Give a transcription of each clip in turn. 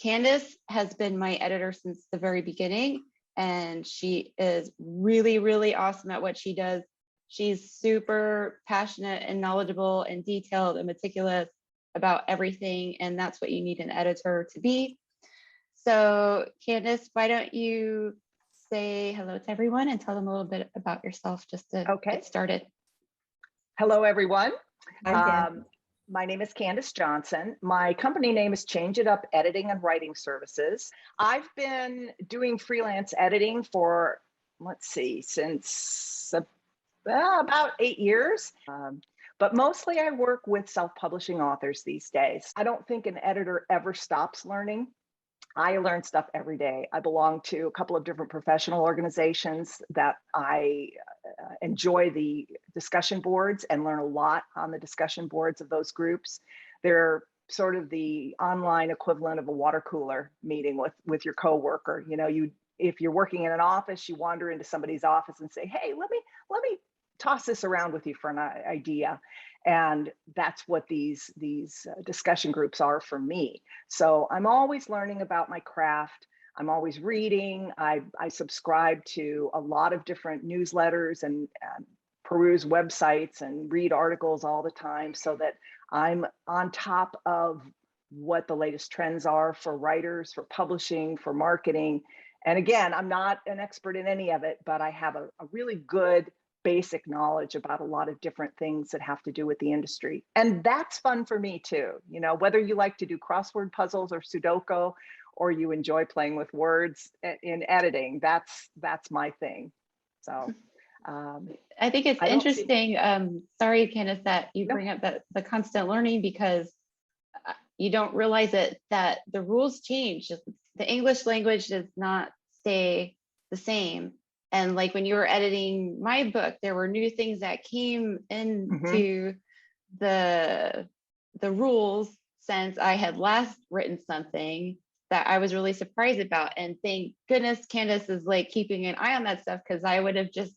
Candace has been my editor since the very beginning, and she is really, really awesome at what she does. She's super passionate and knowledgeable and detailed and meticulous about everything, and that's what you need an editor to be. So Candace, why don't you say hello to everyone and tell them a little bit about yourself just to get started. Hello, everyone. Hi, My name is Candace Johnson. My company name is Change It Up Editing and Writing Services. I've been doing freelance editing for, since about 8 years. But mostly I work with self-publishing authors these days. I don't think an editor ever stops learning. I learn stuff every day. I belong to a couple of different professional organizations that I enjoy the discussion boards and learn a lot on the discussion boards of those groups. They're sort of the online equivalent of a water cooler meeting with your coworker. You know, if you're working in an office, you wander into somebody's office and say, "Hey, let me toss this around with you for an idea." And that's what these discussion groups are for me. So I'm always learning about my craft. I'm always reading. I subscribe to a lot of different newsletters and peruse websites and read articles all the time so that I'm on top of what the latest trends are for writers, for publishing, for marketing. And again, I'm not an expert in any of it, but I have a really good basic knowledge about a lot of different things that have to do with the industry. And that's fun for me too. You know, whether you like to do crossword puzzles or Sudoku, or you enjoy playing with words in editing, that's my thing. So I think it's interesting. Sorry, Candace, that you bring up the constant learning, because you don't realize that the rules change. The English language does not stay the same. And like when you were editing my book, there were new things that came into the rules since I had last written something that I was really surprised about. And thank goodness Candace is like keeping an eye on that stuff, because I would have just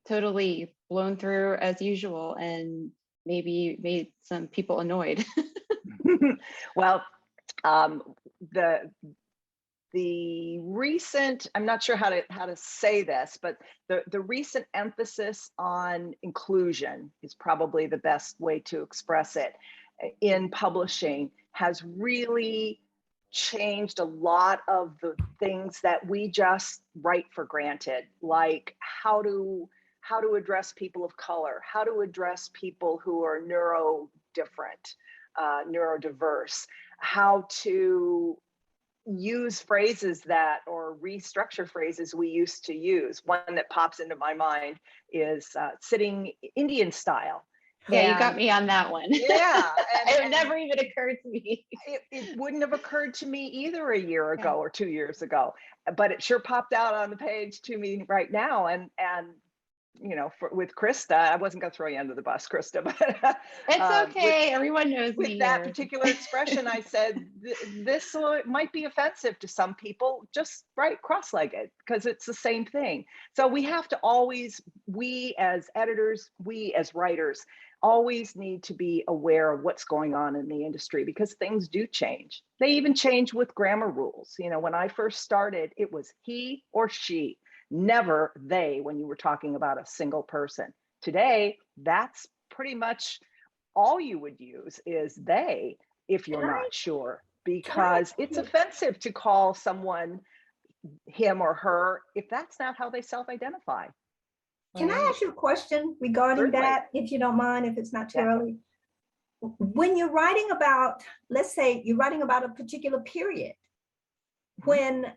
totally blown through as usual and maybe made some people annoyed. Well, the recent, I'm not sure how to say this, but the recent emphasis on inclusion is probably the best way to express it in publishing has really changed a lot of the things that we just write for granted, like how to address people of color, how to address people who are neurodiverse, how to use phrases or restructure phrases we used to use. One that pops into my mind is sitting Indian style. Yeah, you got me on that one. Yeah. It never even occurred to me. It wouldn't have occurred to me either a year ago or 2 years ago, but it sure popped out on the page to me right now. And you know, with Krista, I wasn't going to throw you under the bus, Krista, but it's okay. Everyone knows with me that here. particular expression, I said, this might be offensive to some people, just write cross-legged, because it's the same thing. So we have to always, we as editors, we as writers, always need to be aware of what's going on in the industry, because things do change. They even change with grammar rules. You know, when I first started, it was he or she, never they, when you were talking about a single person. Today, that's pretty much all you would use is they, if you're not sure, because it's offensive to call someone him or her if that's not how they self-identify. Can I ask you a question regarding that, if you don't mind, if it's not too early? When you're writing about, let's say you're writing about a particular period, when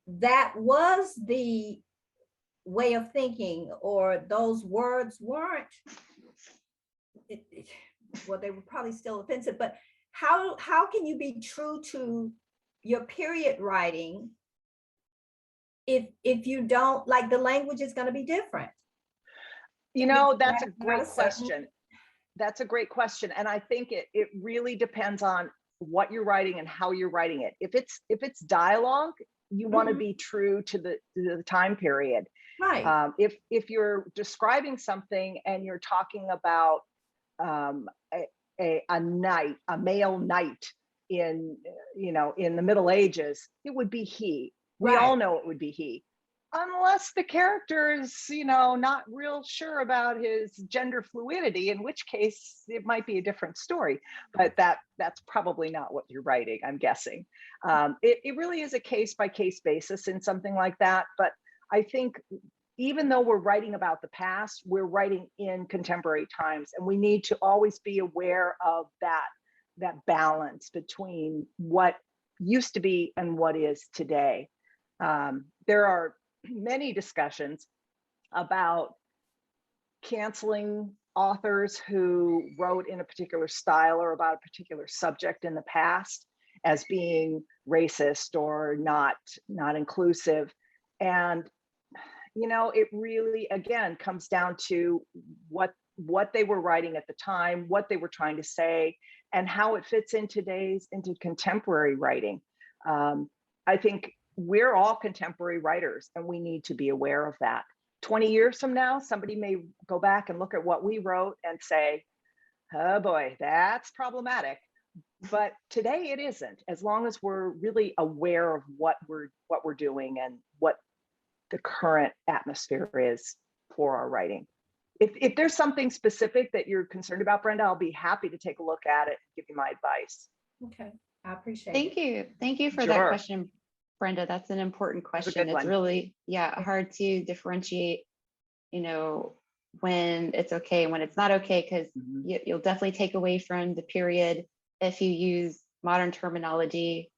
that was the way of thinking, or those words weren't, well, they were probably still offensive, but how can you be true to your period writing if you don't, like, the language is going to be different? You know, that's a great question. That's a great question. And I think it really depends on what you're writing and how you're writing it. If it's dialogue, you want to be true to the time period. Right. If you're describing something and you're talking about a male knight, in, in the Middle Ages, it would be he. We all know it would be he, unless the character is, not real sure about his gender fluidity, in which case it might be a different story. But that's probably not what you're writing, I'm guessing. It really is a case-by-case basis in something like that. But I think even though we're writing about the past, we're writing in contemporary times, and we need to always be aware of that balance between what used to be and what is today. There are many discussions about canceling authors who wrote in a particular style or about a particular subject in the past as being racist or not inclusive. And it really, again, comes down to what they were writing at the time, what they were trying to say, and how it fits into contemporary writing. I think we're all contemporary writers, and we need to be aware of that. 20 years from now, somebody may go back and look at what we wrote and say, oh boy, that's problematic. But today it isn't, as long as we're really aware of what we're doing and what the current atmosphere is for our writing. If there's something specific that you're concerned about, Brenda, I'll be happy to take a look at it and give you my advice. Okay, I appreciate it. Thank you for that question, Brenda. That's an important question. It's really, hard to differentiate, when it's okay and when it's not okay, because you'll definitely take away from the period if you use modern terminology.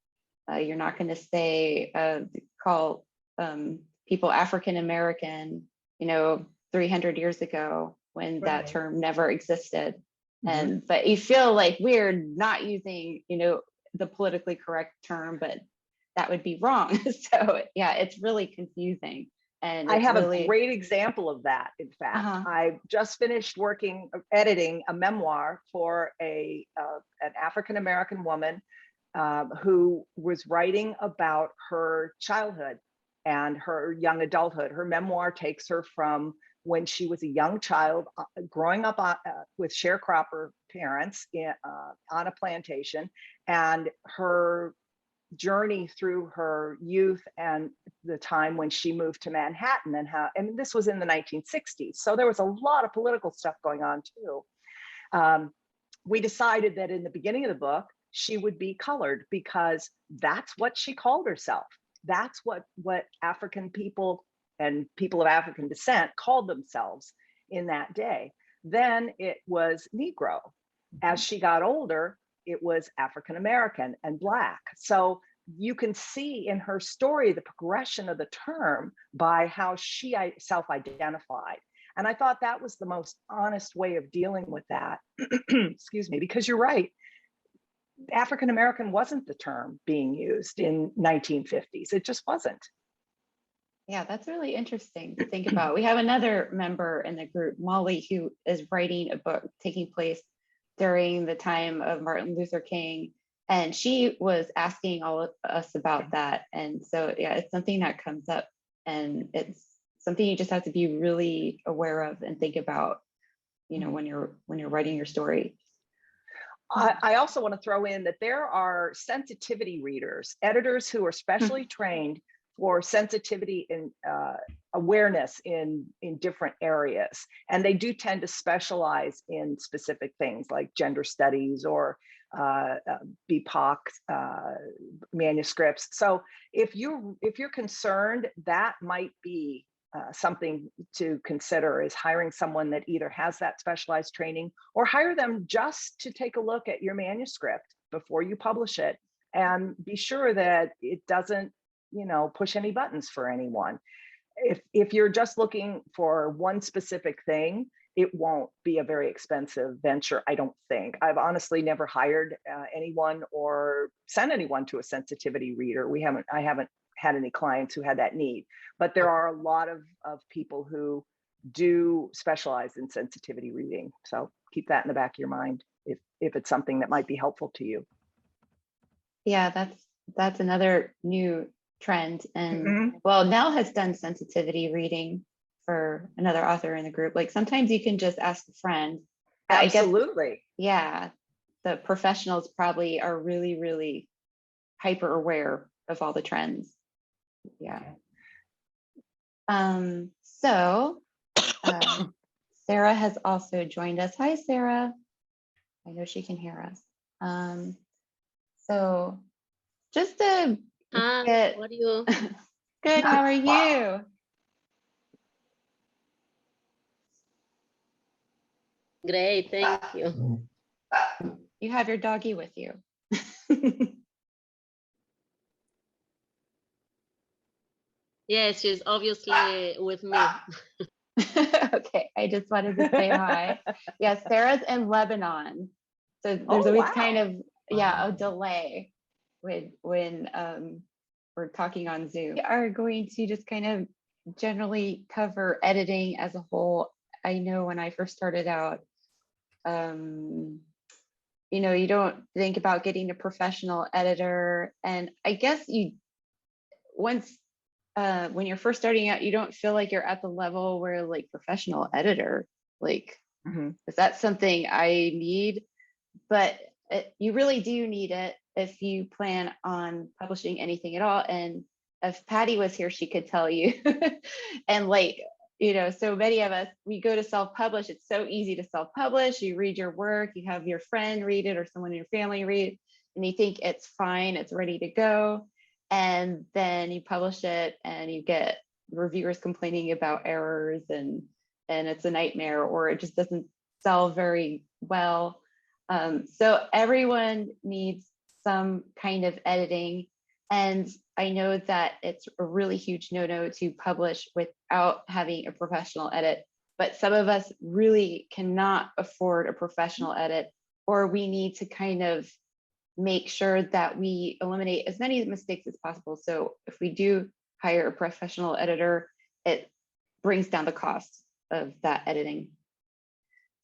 You're not going to say, call people African American, 300 years ago, when that term never existed. But you feel like we're not using, the politically correct term, but that would be wrong. So yeah, it's really confusing. And I have a great example of that. In fact, I just finished editing a memoir for an African American woman who was writing about her childhood and her young adulthood. Her memoir takes her from when she was a young child, growing up with sharecropper parents on a plantation, and her journey through her youth and the time when she moved to Manhattan, and this was in the 1960s. So there was a lot of political stuff going on too. We decided that in the beginning of the book, she would be colored because that's what she called herself. That's what African people and people of African descent called themselves in that day. Then it was Negro. As she got older, it was African American and Black. So you can see in her story the progression of the term by how she self-identified. And I thought that was the most honest way of dealing with that. Excuse me, because you're right. African American wasn't the term being used in 1950s. It just wasn't. Yeah, that's really interesting to think about. We have another member in the group, Molly, who is writing a book taking place during the time of Martin Luther King. And she was asking all of us about that. And so, yeah, it's something that comes up, and it's something you just have to be really aware of and think about, when you're writing your story. I also want to throw in that there are sensitivity readers, editors who are specially trained for sensitivity and awareness in different areas. And they do tend to specialize in specific things like gender studies or BPOC manuscripts. So if you're concerned, that might be something to consider, is hiring someone that either has that specialized training, or hire them just to take a look at your manuscript before you publish it and be sure that it doesn't, push any buttons for anyone. If you're just looking for one specific thing, it won't be a very expensive venture, I don't think. I've honestly never hired anyone or sent anyone to a sensitivity reader. I haven't had any clients who had that need, but there are a lot of people who do specialize in sensitivity reading. So keep that in the back of your mind if it's something that might be helpful to you. Yeah, that's another new trend. And well, Nell has done sensitivity reading for another author in the group. Like sometimes you can just ask a friend. Absolutely. Yeah. the professionals probably are really, really hyper aware of all the trends. Yeah. So Sarah has also joined us. Hi, Sarah. I know she can hear us. So just to get, how are you? good, how are you? Great, thank you. You have your doggy with you. Yes, she's obviously with me. Okay, I just wanted to say hi. Yeah, Sarah's in Lebanon. So there's always kind of, a delay when we're talking on Zoom. We are going to just kind of generally cover editing as a whole. I know when I first started out, you don't think about getting a professional editor. And I guess when you're first starting out, you don't feel like you're at the level where like professional editor, like, is that something I need? But you really do need it if you plan on publishing anything at all. And if Patty was here, she could tell you. And like, so many of us, we go to self-publish. It's so easy to self-publish. You read your work, you have your friend read it or someone in your family read it, and you think it's fine, it's ready to go. And then you publish it and you get reviewers complaining about errors and it's a nightmare, or it just doesn't sell very well. So everyone needs some kind of editing. And I know that it's a really huge no-no to publish without having a professional edit, but some of us really cannot afford a professional edit, or we need to kind of make sure that we eliminate as many mistakes as possible. So if we do hire a professional editor, it brings down the cost of that editing.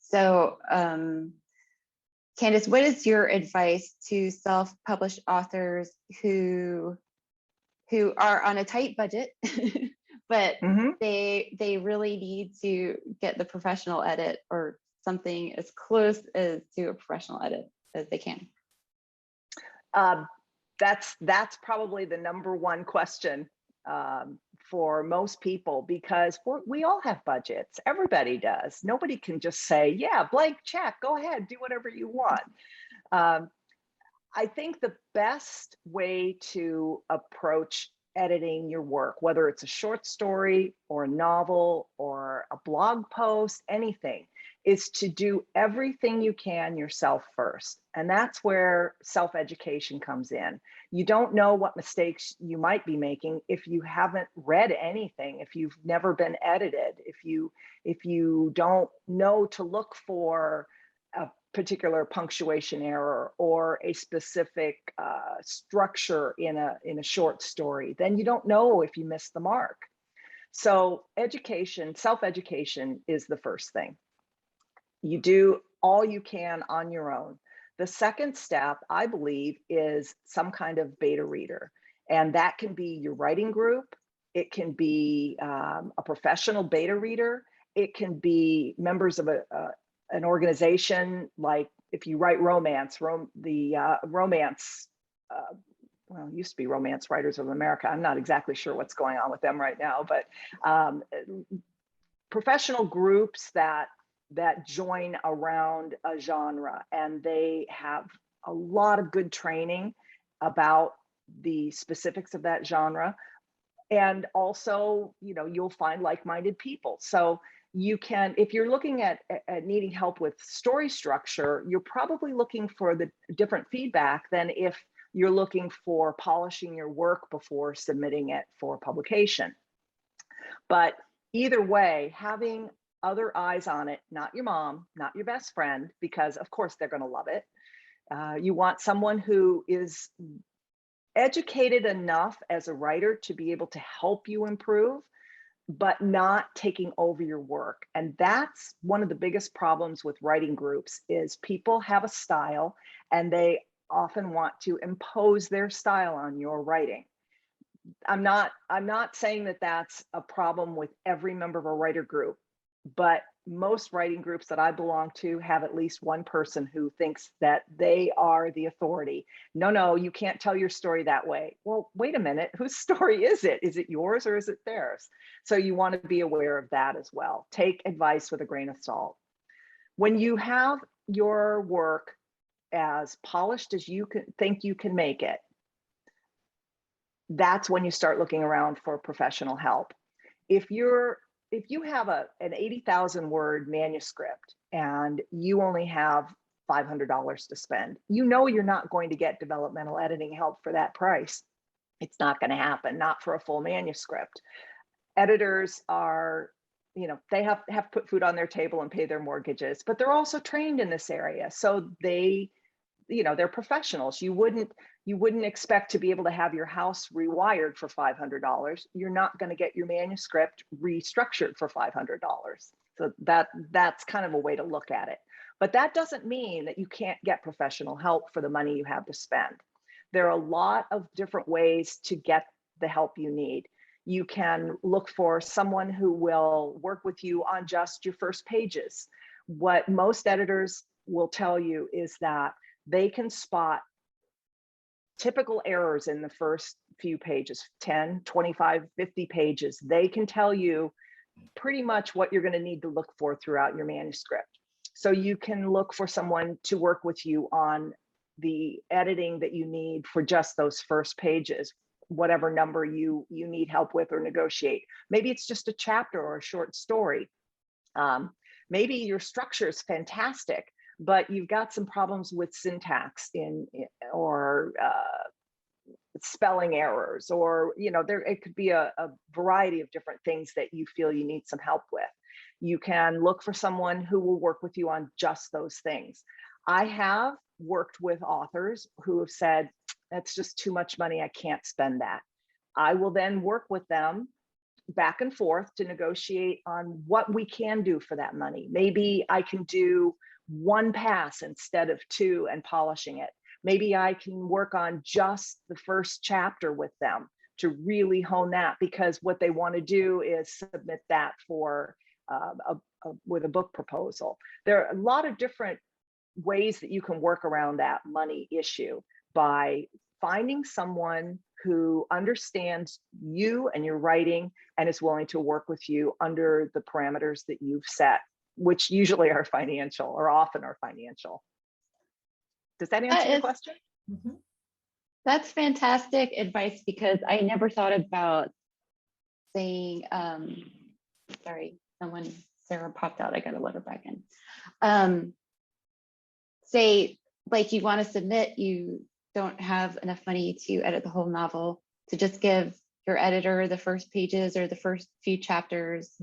So Candace, what is your advice to self-published authors who are on a tight budget, but they really need to get the professional edit or something as close as to a professional edit as they can? That's probably the number one question for most people, because we all have budgets. Everybody does. Nobody can just say, yeah, blank check, go ahead, do whatever you want. I think the best way to approach editing your work, whether it's a short story or a novel or a blog post, anything, is to do everything you can yourself first. And that's where self-education comes in. You don't know what mistakes you might be making if you haven't read anything, if you've never been edited, if you don't know to look for a particular punctuation error or a specific structure in a short story, then you don't know if you missed the mark. So education, self-education is the first thing. You do all you can on your own. The second step, I believe, is some kind of beta reader. And that can be your writing group. It can be a professional beta reader. It can be members of an organization, like if you write romance, well, it used to be Romance Writers of America. I'm not exactly sure what's going on with them right now, but professional groups that join around a genre, and they have a lot of good training about the specifics of that genre. And also, you'll find like-minded people. So you can, if you're looking at needing help with story structure, you're probably looking for the different feedback than if you're looking for polishing your work before submitting it for publication. But either way, having other eyes on it, not your mom, not your best friend, because of course they're going to love it. You want someone who is educated enough as a writer to be able to help you improve, but not taking over your work. And that's one of the biggest problems with writing groups, is people have a style and they often want to impose their style on your writing. I'm not saying that that's a problem with every member of a writer group, but most writing groups that I belong to have at least one person who thinks that they are the authority. No, you can't tell your story that way. Well, wait a minute, whose story is it? Is it yours or is it theirs? So you want to be aware of that as well. Take advice with a grain of salt. When you have your work as polished as you think you can make it, that's when you start looking around for professional help. If you have an 80,000 word manuscript and you only have $500 to spend, you know you're not going to get developmental editing help for that price. It's not going to happen, not for a full manuscript. Editors are, they have to put food on their table and pay their mortgages, but they're also trained in this area. So they're professionals. You wouldn't expect to be able to have your house rewired for $500. You're not going to get your manuscript restructured for $500. So that's kind of a way to look at it. But that doesn't mean that you can't get professional help for the money you have to spend. There are a lot of different ways to get the help you need. You can look for someone who will work with you on just your first pages. What most editors will tell you is that they can spot typical errors in the first few pages, 10, 25, 50 pages. They can tell you pretty much what you're going to need to look for throughout your manuscript. So you can look for someone to work with you on the editing that you need for just those first pages, whatever number you need help with or negotiate. Maybe it's just a chapter or a short story. Maybe your structure is fantastic, but you've got some problems with syntax or spelling errors, or it could be a variety of different things that you feel you need some help with. You can look for someone who will work with you on just those things. I have worked with authors who have said, that's just too much money, I can't spend that. I will then work with them back and forth to negotiate on what we can do for that money. Maybe I can do one pass instead of two and polishing it. Maybe I can work on just the first chapter with them to really hone that, because what they want to do is submit that for with a book proposal. There are a lot of different ways that you can work around that money issue by finding someone who understands you and your writing and is willing to work with you under the parameters that you've set, which usually are financial, or often are financial. Does that answer your question? Mm-hmm. That's fantastic advice, because I never thought about saying, sorry, Sarah popped out, I gotta let her back in. Say, like, you wanna submit, you don't have enough money to edit the whole novel, to just give your editor the first pages or the first few chapters,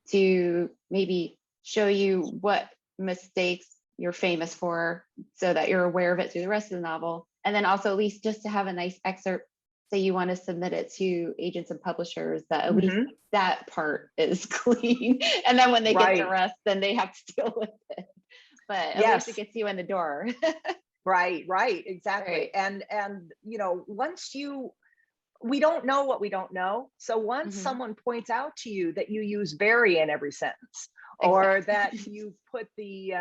to maybe show you what mistakes you're famous for, so that you're aware of it through the rest of the novel. And then also, at least just to have a nice excerpt, say you want to submit it to agents and publishers, that at least that part is clean. And then when they get the rest, then they have to deal with it. But at least it gets you in the door. Right, exactly. Right. And we don't know what we don't know. So once someone points out to you that you use very in every sentence, or that you put the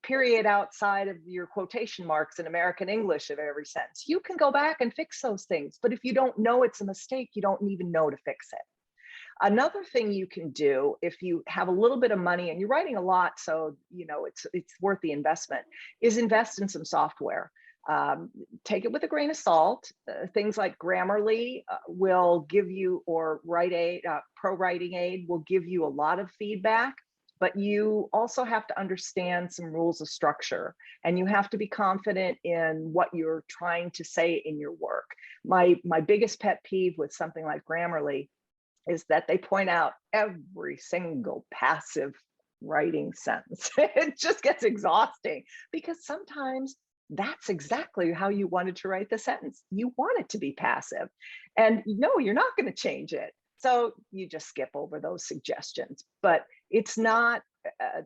period outside of your quotation marks in American English of every sentence, you can go back and fix those things. But if you don't know it's a mistake, you don't even know to fix it. Another thing you can do, if you have a little bit of money and you're writing a lot, so it's worth the investment, is invest in some software. Take it with a grain of salt. Things like Grammarly will give you, or Pro Writing Aid will give you a lot of feedback, but you also have to understand some rules of structure, and you have to be confident in what you're trying to say in your work. My biggest pet peeve with something like Grammarly is that they point out every single passive writing sentence. It just gets exhausting, because sometimes that's exactly how you wanted to write the sentence. You want it to be passive, and you're not going to change it. So you just skip over those suggestions. But it's not,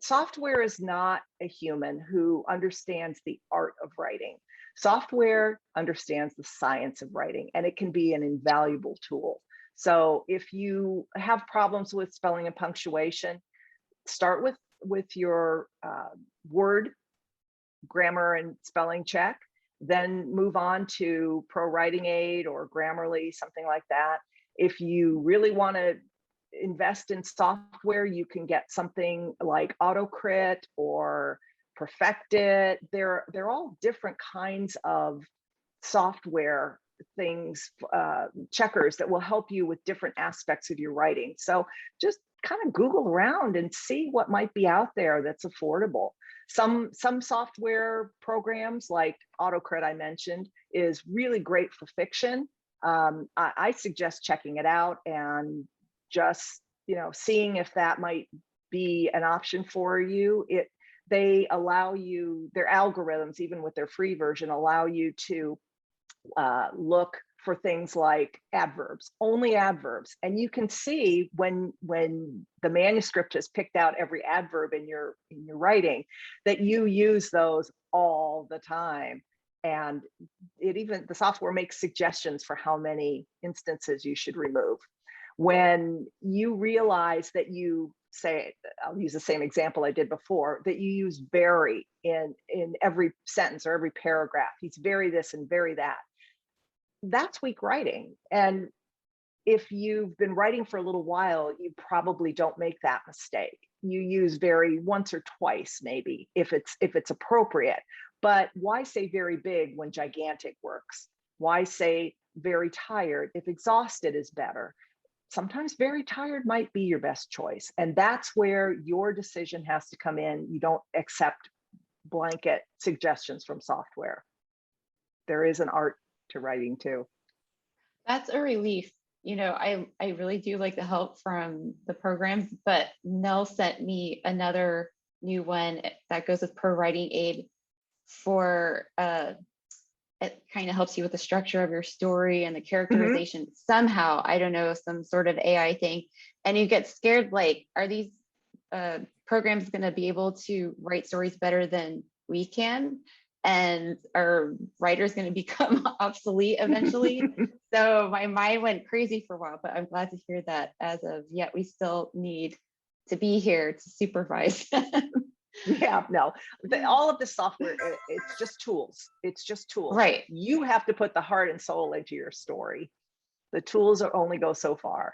software is not a human who understands the art of writing. Software understands the science of writing, and it can be an invaluable tool. So if you have problems with spelling and punctuation, start with your word, grammar and spelling check, then move on to Pro Writing Aid or Grammarly, something like that. If you really want to invest in software, you can get something like AutoCrit or Perfected. They're all different kinds of software things, checkers that will help you with different aspects of your writing. So just kind of Google around and see what might be out there that's affordable. Some software programs like AutoCrit I mentioned is really great for fiction. I suggest checking it out and just, seeing if that might be an option for you. They allow you, their algorithms, even with their free version, allow you to look for things like adverbs, only adverbs. And you can see when the manuscript has picked out every adverb in your writing, that you use those all the time. And the software makes suggestions for how many instances you should remove. When you realize that you say, I'll use the same example I did before, that you use very in every sentence or every paragraph, he's very this and very that. That's weak writing. And if you've been writing for a little while, you probably don't make that mistake. You use very once or twice, maybe, if it's appropriate. But why say very big when gigantic works? Why say very tired if exhausted is better? Sometimes very tired might be your best choice. And that's where your decision has to come in. You don't accept blanket suggestions from software. There is an art to writing too. That's a relief. I really do like the help from the programs, but Nell sent me another new one that goes with Pro Writing Aid for it kind of helps you with the structure of your story and the characterization somehow. I don't know, some sort of AI thing. And you get scared, like, are these programs going to be able to write stories better than we can? And are writers going to become obsolete eventually? So my mind went crazy for a while, but I'm glad to hear that as of yet, we still need to be here to supervise. Yeah, no, all of the software, it's just tools. It's just tools. Right. You have to put the heart and soul into your story. The tools only go so far.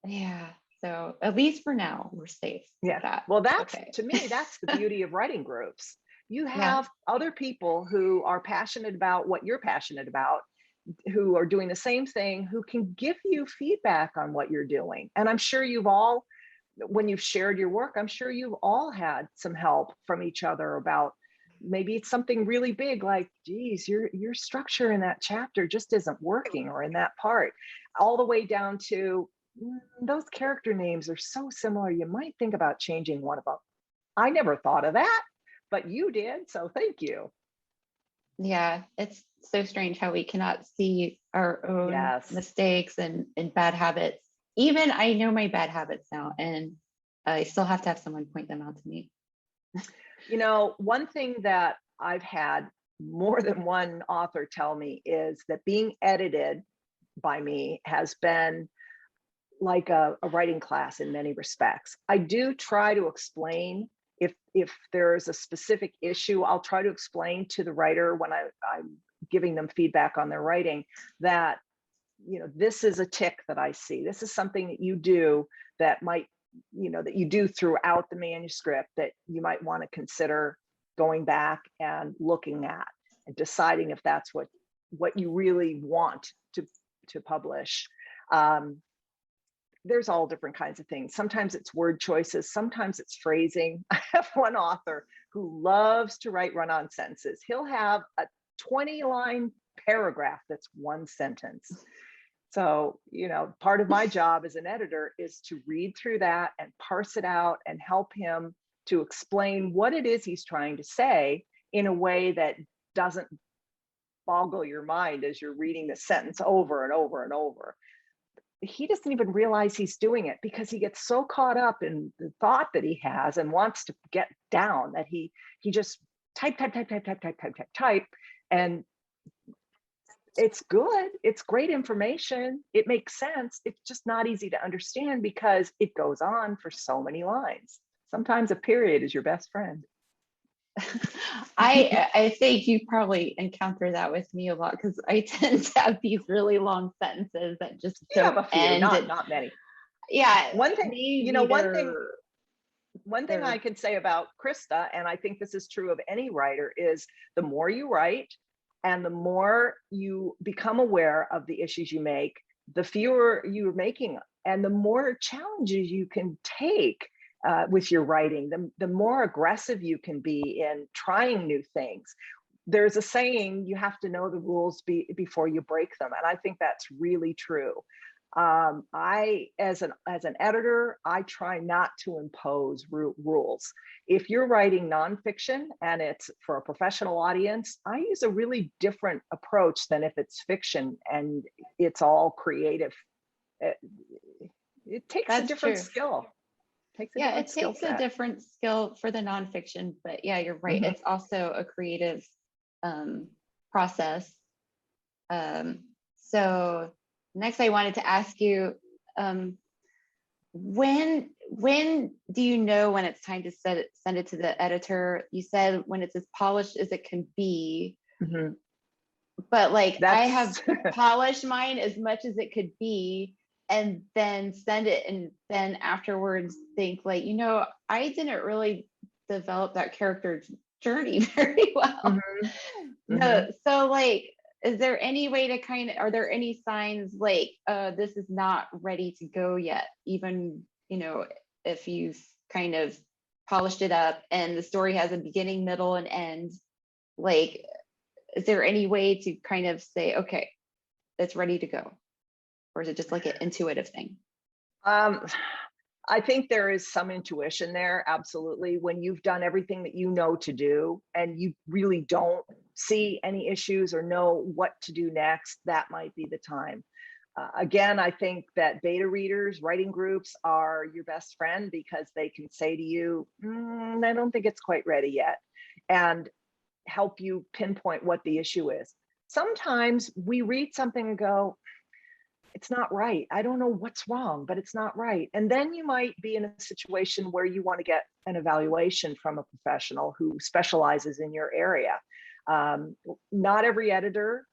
Yeah. So at least for now, we're safe. Yeah. Well, that's, to me, that's the beauty of writing groups. You have other people who are passionate about what you're passionate about, who are doing the same thing, who can give you feedback on what you're doing. And I'm sure you've all, when you've shared your work, I'm sure you've all had some help from each other about, maybe it's something really big, like, geez, your structure in that chapter just isn't working, or in that part, all the way down to those character names are so similar, you might think about changing one of them. I never thought of that, but you did, so thank you. Yeah, it's so strange how we cannot see our own mistakes and bad habits. Even I know my bad habits now, and I still have to have someone point them out to me. One thing that I've had more than one author tell me is that being edited by me has been like a writing class in many respects. I do try to explain if there's a specific issue, I'll try to explain to the writer when I'm giving them feedback on their writing that, this is a tick that I see. This is something that you do that might, that you do throughout the manuscript that you might want to consider going back and looking at and deciding if that's what you really want to publish. There's all different kinds of things. Sometimes it's word choices, sometimes it's phrasing. I have one author who loves to write run-on sentences. He'll have a 20-line paragraph that's one sentence. So, part of my job as an editor is to read through that and parse it out and help him to explain what it is he's trying to say in a way that doesn't boggle your mind as you're reading the sentence over and over and over. He doesn't even realize he's doing it because he gets so caught up in the thought that he has and wants to get down that he just type. And it's good. It's great information. It makes sense. It's just not easy to understand because it goes on for so many lines. Sometimes a period is your best friend. I think you probably encounter that with me a lot because I tend to have these really long sentences that just You have don't a few, end. not many. Yeah. One thing, one thing they're- I can say about Krista, and I think this is true of any writer, is the more you write and the more you become aware of the issues you make, the fewer you're making and the more challenges you can take with your writing, the more aggressive you can be in trying new things. There's a saying, you have to know the rules before you break them. And I think that's really true. I, as an editor, I try not to impose rules. If you're writing nonfiction and it's for a professional audience, I use a really different approach than if it's fiction and it's all creative. It takes a different skill. It takes a different skill for the nonfiction, but yeah, you're right. It's also a creative process. So next I wanted to ask you, when do you know when it's time to send it to the editor? You said when it's as polished as it can be, but like I have polished mine as much as it could be, and then send it, and then afterwards think like, I didn't really develop that character journey very well. So like, is there any way to are there any signs like this is not ready to go yet, even if you've kind of polished it up and the story has a beginning, middle, and end? Like, is there any way to kind of say, okay, it's ready to go? Or is it just like an intuitive thing? I think there is some intuition there, absolutely. When you've done everything that you know to do and you really don't see any issues or know what to do next, that might be the time. Again, I think that beta readers, writing groups are your best friend because they can say to you, I don't think it's quite ready yet, and help you pinpoint what the issue is. Sometimes we read something and go, it's not right. I don't know what's wrong, but it's not right. And then you might be in a situation where you want to get an evaluation from a professional who specializes in your area. Not every editor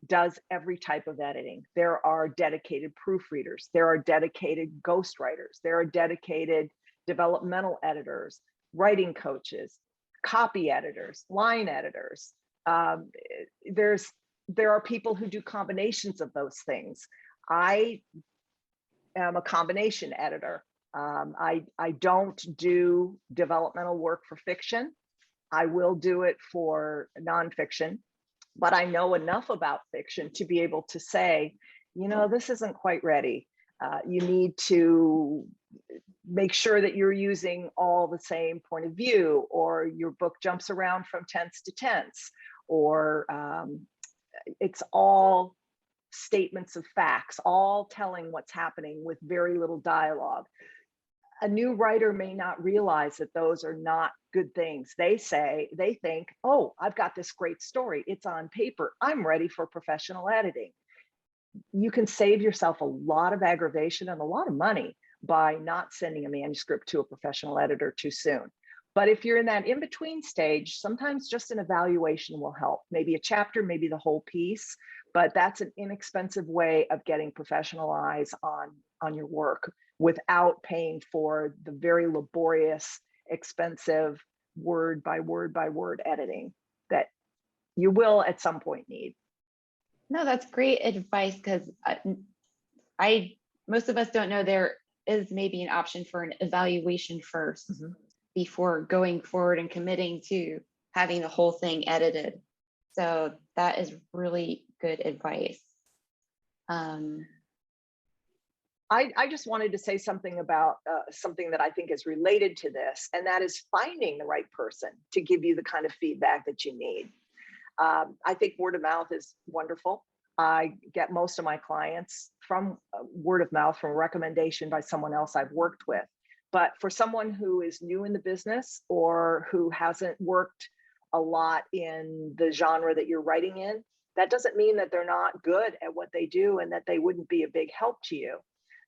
does every type of editing. There are dedicated proofreaders. There are dedicated ghostwriters. There are dedicated developmental editors, writing coaches, copy editors, line editors. There are people who do combinations of those things. I am a combination editor. I don't do developmental work for fiction. I will do it for nonfiction, but I know enough about fiction to be able to say, this isn't quite ready. You need to make sure that you're using all the same point of view, or your book jumps around from tense to tense, or it's all statements of facts, all telling what's happening with very little dialogue. A new writer may not realize that those are not good things. They think, oh, I've got this great story. It's on paper. I'm ready for professional editing. You can save yourself a lot of aggravation and a lot of money by not sending a manuscript to a professional editor too soon. But if you're in that in-between stage, sometimes just an evaluation will help. Maybe a chapter, maybe the whole piece, but that's an inexpensive way of getting professional eyes on your work without paying for the very laborious, expensive word by word by word editing that you will at some point need. No, that's great advice, because most of us don't know there is maybe an option for an evaluation first before going forward and committing to having the whole thing edited. So that is really good advice. I just wanted to say something about something that I think is related to this, and that is finding the right person to give you the kind of feedback that you need. I think word of mouth is wonderful. I get most of my clients from word of mouth, from recommendation by someone else I've worked with. But for someone who is new in the business or who hasn't worked a lot in the genre that you're writing in, that doesn't mean that they're not good at what they do and that they wouldn't be a big help to you.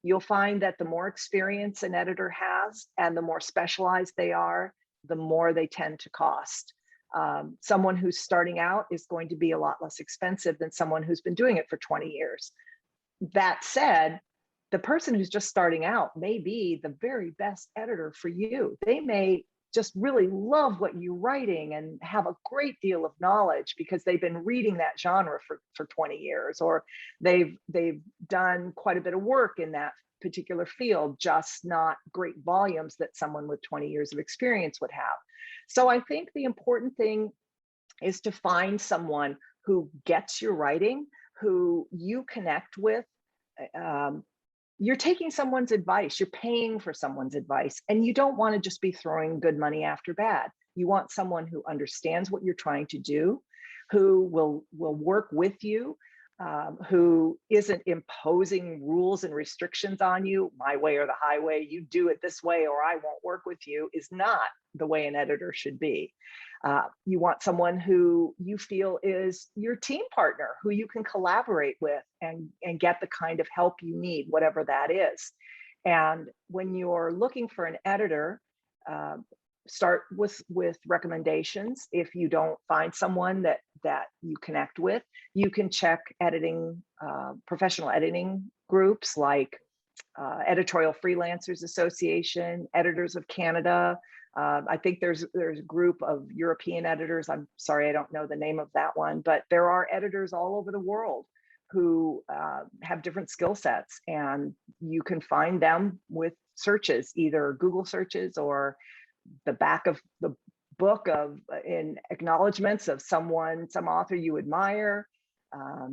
You'll find that the more experience an editor has and the more specialized they are, the more they tend to cost. Someone who's starting out is going to be a lot less expensive than someone who's been doing it for 20 years. That said, the person who's just starting out may be the very best editor for you. They may just really love what you're writing and have a great deal of knowledge because they've been reading that genre for 20 years, or they've done quite a bit of work in that particular field, just not great volumes that someone with 20 years of experience would have. So I think the important thing is to find someone who gets your writing, who you connect with. You're taking someone's advice, you're paying for someone's advice, and you don't want to just be throwing good money after bad. You want someone who understands what you're trying to do, who will work with you, who isn't imposing rules and restrictions on you. My way or the highway, you do it this way or I won't work with you, is not the way an editor should be. You want someone who you feel is your team partner, who you can collaborate with and get the kind of help you need, whatever that is. And when you're looking for an editor, start with recommendations. If you don't find someone that you connect with, you can check editing, professional editing groups like Editorial Freelancers Association, Editors of Canada. I think there's a group of European editors. I'm sorry, I don't know the name of that one, but there are editors all over the world who have different skill sets, and you can find them with searches, either Google searches or the back of the book in acknowledgments of some author you admire. A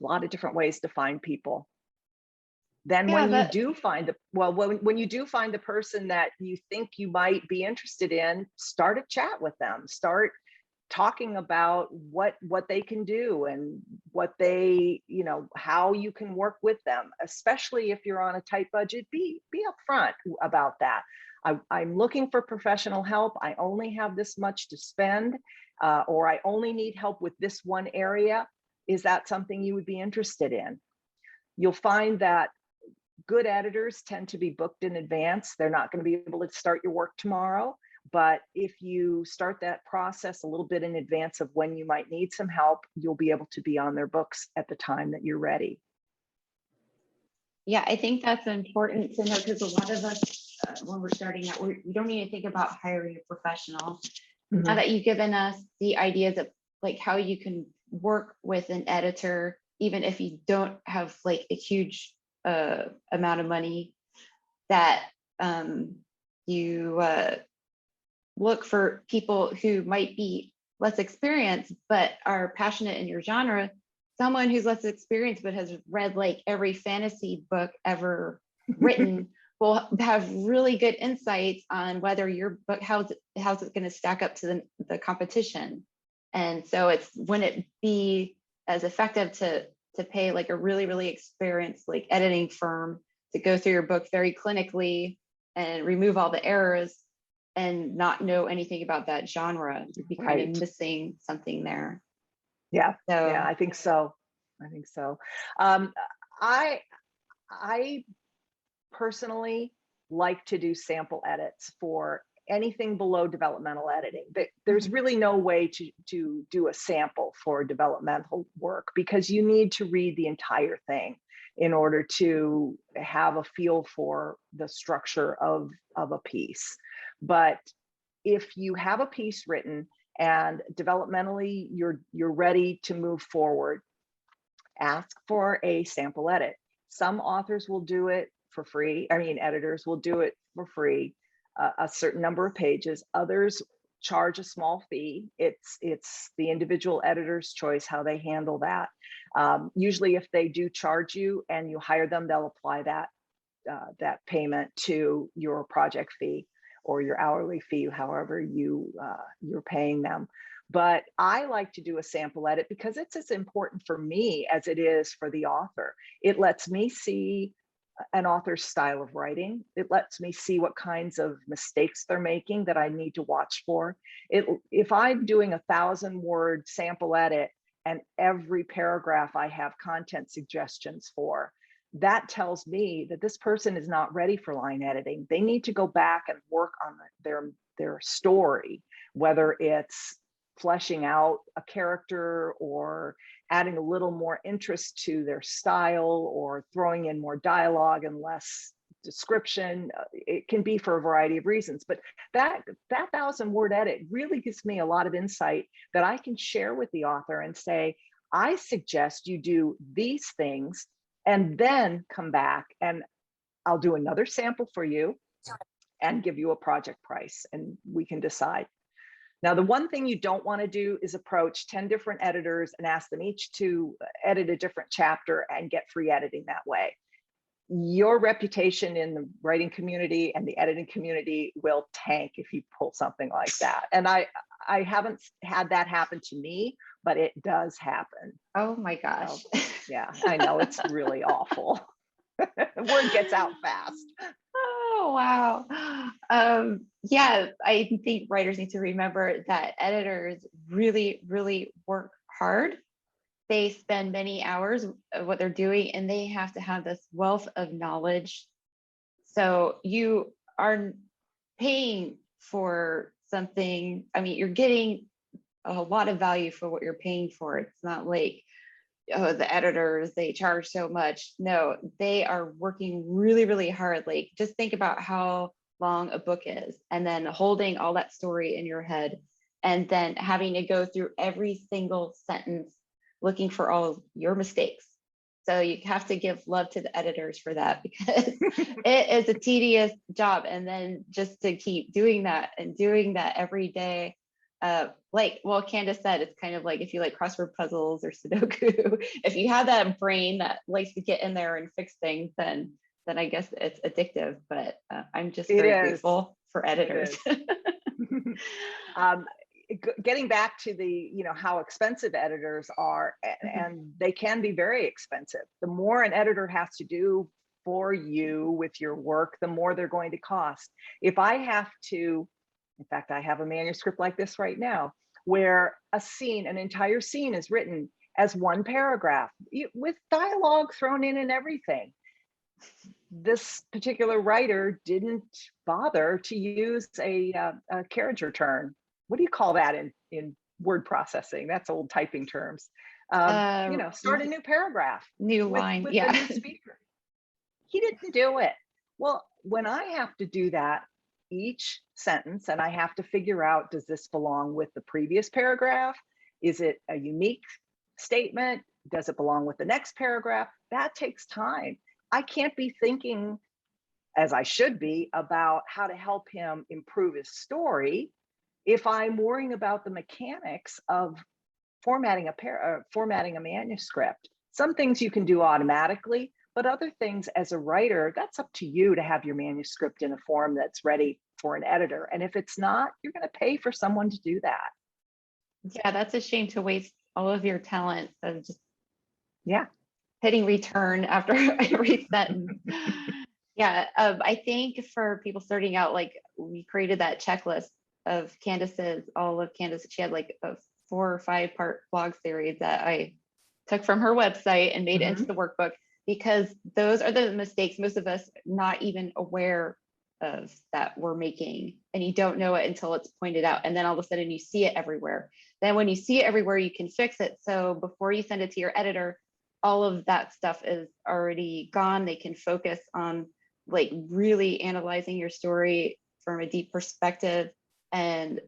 lot of different ways to find people. Then when you do find the person that you think you might be interested in, start a chat with them. Start talking about what they can do and what they, how you can work with them. Especially if you're on a tight budget, be upfront about that. I'm looking for professional help. I only have this much to spend, or I only need help with this one area. Is that something you would be interested in? You'll find that good editors tend to be booked in advance. They're not going to be able to start your work tomorrow. But if you start that process a little bit in advance of when you might need some help, you'll be able to be on their books at the time that you're ready. Yeah, I think that's important to know, because a lot of us, when we're starting out, we don't need to think about hiring a professional. Mm-hmm. Now that you've given us the ideas of like how you can work with an editor, even if you don't have like a huge amount of money, that you look for people who might be less experienced but are passionate in your genre. Someone who's less experienced but has read like every fantasy book ever written will have really good insights on whether your book, how's it going to stack up to the competition. And so wouldn't it be as effective to pay like a really, really experienced like editing firm to go through your book very clinically and remove all the errors, and not know anything about that genre? You'd be kind of missing something there. Yeah, yeah, I think so. I personally like to do sample edits for anything below developmental editing. There's really no way to do a sample for developmental work, because you need to read the entire thing in order to have a feel for the structure of a piece. But if you have a piece written and developmentally you're ready to move forward, ask for a sample edit. Some authors will do it for free. I mean, editors will do it for free, a certain number of pages. Others charge a small fee. It's the individual editor's choice how they handle that. Usually if they do charge you and you hire them, they'll apply that payment to your project fee or your hourly fee, however you're paying them. But I like to do a sample edit because it's as important for me as it is for the author. It lets me see an author's style of writing. It lets me see what kinds of mistakes they're making that I need to watch for. If I'm doing 1,000-word sample edit and every paragraph I have content suggestions for, that tells me that this person is not ready for line editing. They need to go back and work on their story, whether it's fleshing out a character or adding a little more interest to their style or throwing in more dialogue and less description. It can be for a variety of reasons, but that 1,000-word edit really gives me a lot of insight that I can share with the author and say, I suggest you do these things and then come back and I'll do another sample for you and give you a project price and we can decide. Now, the one thing you don't want to do is approach 10 different editors and ask them each to edit a different chapter and get free editing that way. Your reputation in the writing community and the editing community will tank if you pull something like that. And I haven't had that happen to me, but it does happen. Oh my gosh. So, yeah, I know, it's really awful. Word gets out fast. Oh, wow. Yeah, I think writers need to remember that editors really, really work hard. They spend many hours of what they're doing, and they have to have this wealth of knowledge. So you are paying for something. I mean, you're getting a lot of value for what you're paying for. It's not like, oh, the editors, they charge so much. No, they are working really, really hard. Like, just think about how long a book is, and then holding all that story in your head, and then having to go through every single sentence, looking for all of your mistakes. So you have to give love to the editors for that, because it is a tedious job. And then just to keep doing that and doing that every day. Like, well, Candace said, it's kind of like if you like crossword puzzles or Sudoku, if you have that brain that likes to get in there and fix things, then I guess it's addictive. But I'm just very grateful for editors. Getting back to the, how expensive editors are, and they can be very expensive. The more an editor has to do for you with your work, the more they're going to cost. If I have to, in fact, I have a manuscript like this right now, where an entire scene is written as one paragraph with dialogue thrown in and everything. This particular writer didn't bother to use a carriage return. What do you call that in word processing? That's old typing terms. Start a new paragraph. New line, with yeah. the new speaker. He didn't do it. Well, when I have to do that, each sentence, and I have to figure out, does this belong with the previous paragraph? Is it a unique statement? Does it belong with the next paragraph? That takes time. I can't be thinking, as I should be, about how to help him improve his story if I'm worrying about the mechanics of formatting a manuscript. Some things you can do automatically, but other things as a writer, that's up to you to have your manuscript in a form that's ready for an editor. And if it's not, you're going to pay for someone to do that. Yeah, that's a shame to waste all of your talent of just hitting return after every sentence. Yeah, I think for people starting out, like, we created that checklist of all of Candace's, she had like a 4 or 5 part blog series that I took from her website and made it into the workbook, because those are the mistakes most of us not even aware of that we're making, and you don't know it until it's pointed out, and then all of a sudden you see it everywhere. Then when you see it everywhere, you can fix it. So before you send it to your editor, all of that stuff is already gone. They can focus on like really analyzing your story from a deep perspective and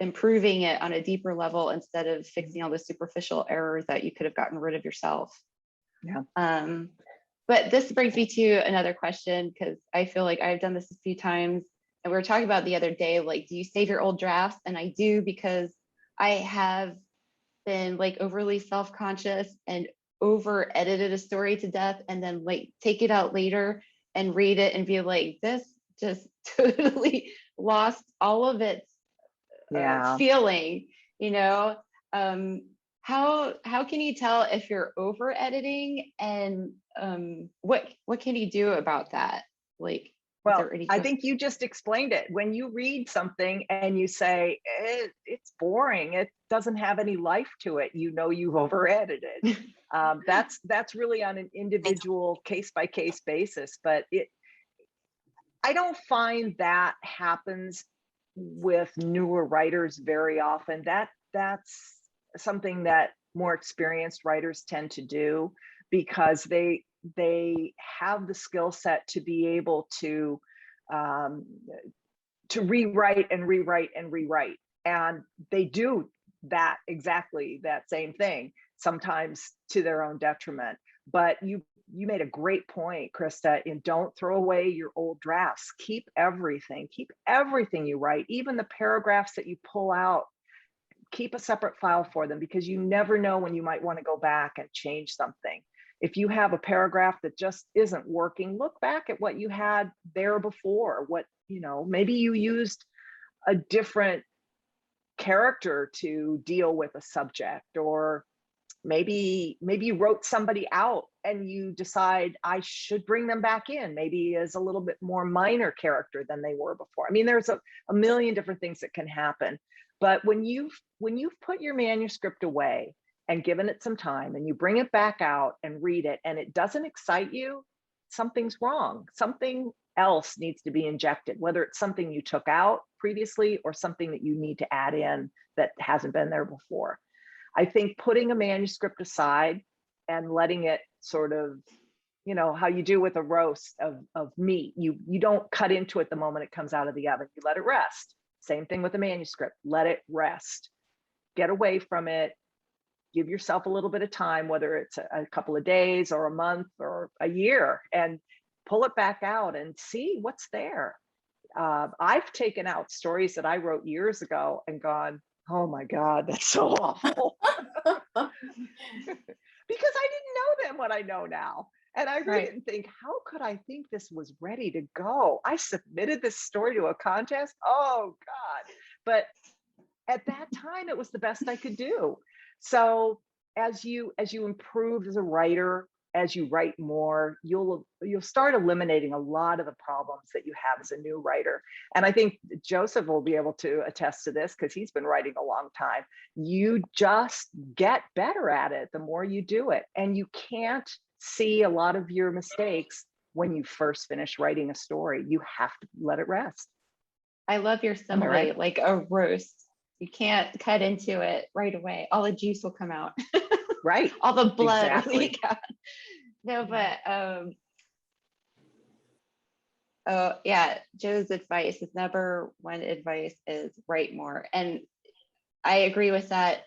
improving it on a deeper level instead of fixing all the superficial errors that you could have gotten rid of yourself. Yeah. But this brings me to another question, because I feel like I've done this a few times, and we were talking about the other day, like, do you save your old drafts? And I do, because I have been like overly self-conscious and over edited a story to death, and then like take it out later and read it and be like, this just totally lost all of its feeling, how can you tell if you're over editing, and what can you do about that? Like, Well, I think you just explained it. When you read something and you say, it's boring, it doesn't have any life to it, you know you've over-edited it. That's really on an individual case-by-case basis, but I don't find that happens with newer writers very often. That's something that more experienced writers tend to do, because they have the skill set to be able to rewrite and rewrite and rewrite, and they do that, exactly that same thing, sometimes to their own detriment. But you made a great point, Krista, in don't throw away your old drafts. Keep everything you write, even the paragraphs that you pull out. Keep a separate file for them, because you never know when you might want to go back and change something. If you have a paragraph that just isn't working, look back at what you had there before. What, maybe you used a different character to deal with a subject, or maybe you wrote somebody out and you decide I should bring them back in, maybe as a little bit more minor character than they were before. I mean, there's a million different things that can happen. But when you've put your manuscript away and given it some time, and you bring it back out and read it, and it doesn't excite you, something's wrong. Something else needs to be injected, whether it's something you took out previously or something that you need to add in that hasn't been there before. I think putting a manuscript aside and letting it sort of, how you do with a roast of meat, you don't cut into it the moment it comes out of the oven, you let it rest. Same thing with the manuscript, let it rest, get away from it, give yourself a little bit of time, whether it's a couple of days or a month or a year, and pull it back out and see what's there. I've taken out stories that I wrote years ago and gone, oh my God, that's so awful. Because I didn't know then what I know now. And I read it and think, how could I think this was ready to go? I submitted this story to a contest. Oh God. But at that time, it was the best I could do. So as you improve as a writer, as you write more, you'll start eliminating a lot of the problems that you have as a new writer. And I think Joseph will be able to attest to this, because he's been writing a long time. You just get better at it the more you do it. And you can't see a lot of your mistakes when you first finish writing a story. You have to let it rest. I love your summary, like a roast. You can't cut into it right away. All the juice will come out. Right. All the blood. Exactly. No, but oh yeah, Joe's advice is number one advice is write more. And I agree with that.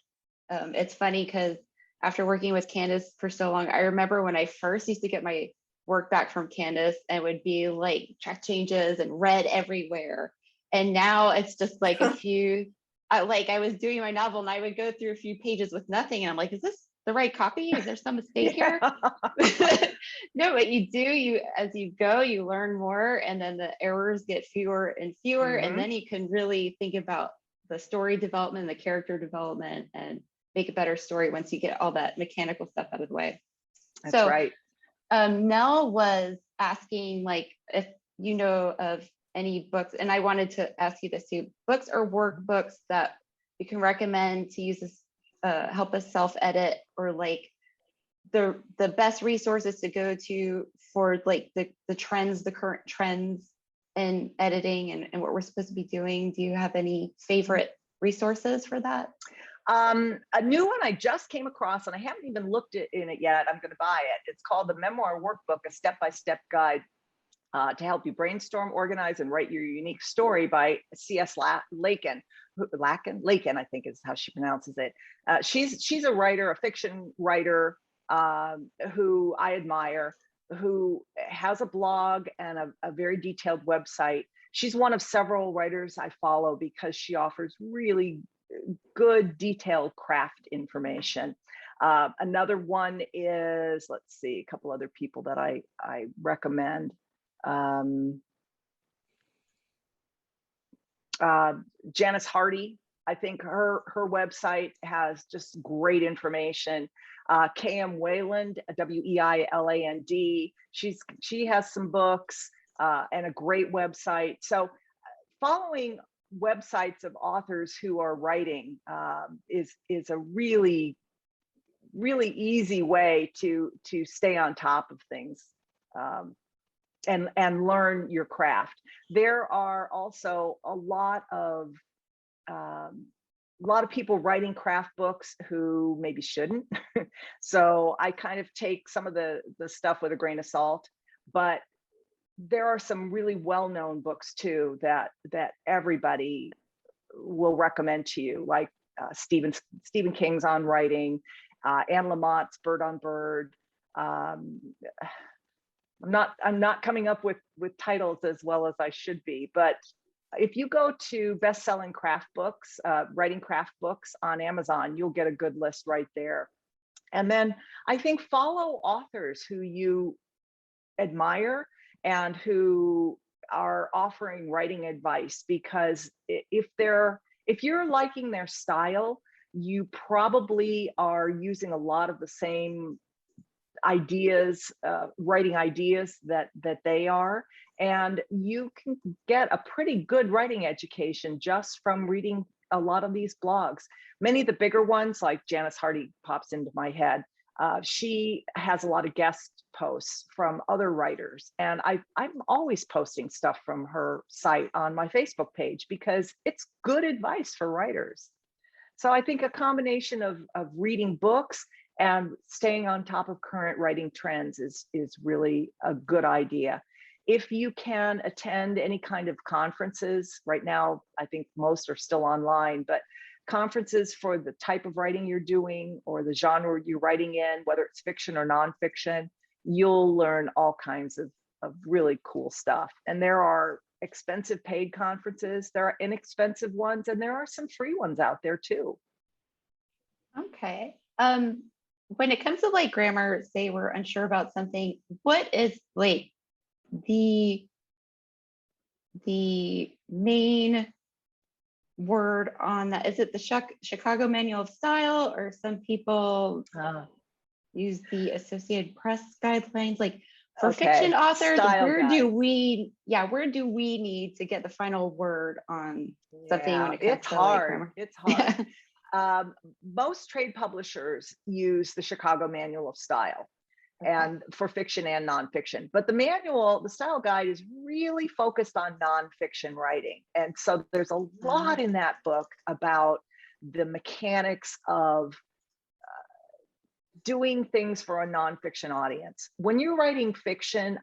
It's funny because after working with Candace for so long, I remember when I first used to get my work back from Candace, and would be like track changes and red everywhere. And now it's just like a few, like I was doing my novel and I would go through a few pages with nothing. And I'm like, is this the right copy? Is there some mistake here? No, but as you go, you learn more, and then the errors get fewer and fewer. And then you can really think about the story development, the character development, and make a better story once you get all that mechanical stuff out of the way. That's right. Nell was asking, like, if you know of any books, and I wanted to ask you this too, books or workbooks that you can recommend to use this, help us self-edit, or like the best resources to go to for like the trends, the current trends in editing and what we're supposed to be doing. Do you have any favorite resources for that? A new one I just came across, and I haven't even looked in it yet. I'm going to buy it. It's called The Memoir Workbook, a step-by-step guide to help you brainstorm, organize, and write your unique story, by C.S. Lakin, I think is how she pronounces it. She's a writer, a fiction writer, who I admire, who has a blog and a very detailed website. She's one of several writers I follow because she offers really good detailed craft information. Another one is, let's see, a couple other people that I recommend. Janice Hardy, I think her website has just great information. K.M. Wayland, Weiland, she has some books. and a great website. So following websites of authors who are writing is a really easy way to stay on top of things and learn your craft. There are also a lot of people writing craft books who maybe shouldn't. So I kind of take some of the stuff with a grain of salt, but there are some really well-known books too that everybody will recommend to you, like Stephen King's On Writing, Anne Lamott's Bird on Bird. I'm not coming up with titles as well as I should be, but if you go to best-selling craft books, writing craft books on Amazon, you'll get a good list right there. And then I think follow authors who you admire and who are offering writing advice, because if you're liking their style, you probably are using a lot of the same ideas, writing ideas that they are, and you can get a pretty good writing education just from reading a lot of these blogs. Many of the bigger ones, like Janice Hardy pops into my head. She has a lot of guest posts from other writers, and I'm always posting stuff from her site on my Facebook page because it's good advice for writers. So I think a combination of reading books and staying on top of current writing trends is really a good idea. If you can attend any kind of conferences, right now, I think most are still online, but conferences for the type of writing you're doing or the genre you're writing in, whether it's fiction or nonfiction, you'll learn all kinds of really cool stuff. And there are expensive paid conferences, there are inexpensive ones, and there are some free ones out there too. Okay. When it comes to like grammar, say we're unsure about something, what is like the main word on that? Is it the Chicago Manual of Style, or some people use the Associated Press guidelines? Like for fiction authors, where do we need to get the final word on something when it comes to like grammar? It's hard. Most trade publishers use the Chicago Manual of Style, and for fiction and nonfiction. But the manual, the style guide, is really focused on nonfiction writing. And so there's a lot in that book about the mechanics of doing things for a nonfiction audience. When you're writing fiction,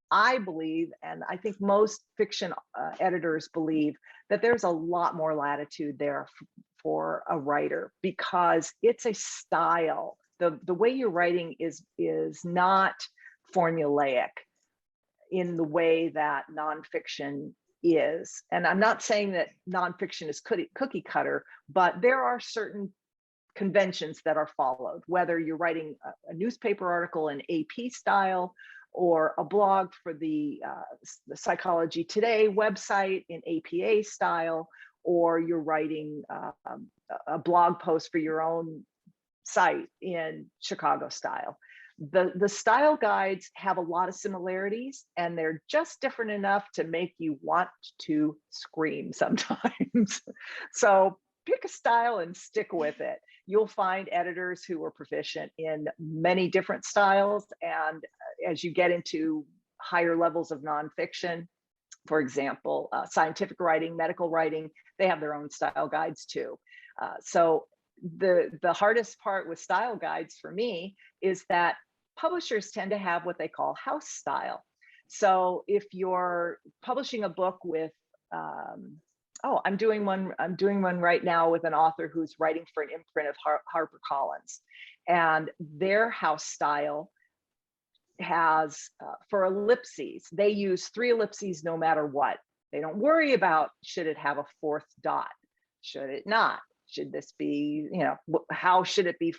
I believe, and I think most fiction editors believe, that there's a lot more latitude there for a writer, because it's a style. The way you're writing is not formulaic in the way that nonfiction is. And I'm not saying that nonfiction is cookie cutter, but there are certain conventions that are followed, whether you're writing a newspaper article in AP style, or a blog for the Psychology Today website in APA style, or you're writing a blog post for your own site in Chicago style. The style guides have a lot of similarities, and they're just different enough to make you want to scream sometimes. So pick a style and stick with it. You'll find editors who are proficient in many different styles, and as you get into higher levels of nonfiction, for example, scientific writing, medical writing, they have their own style guides too. So the hardest part with style guides for me is that publishers tend to have what they call house style. So if you're publishing a book with, I'm doing one right now with an author who's writing for an imprint of HarperCollins, and their house style has, for ellipses, they use 3 ellipses no matter what. They don't worry about, should it have a 4th dot? Should it not? Should this be, how should it be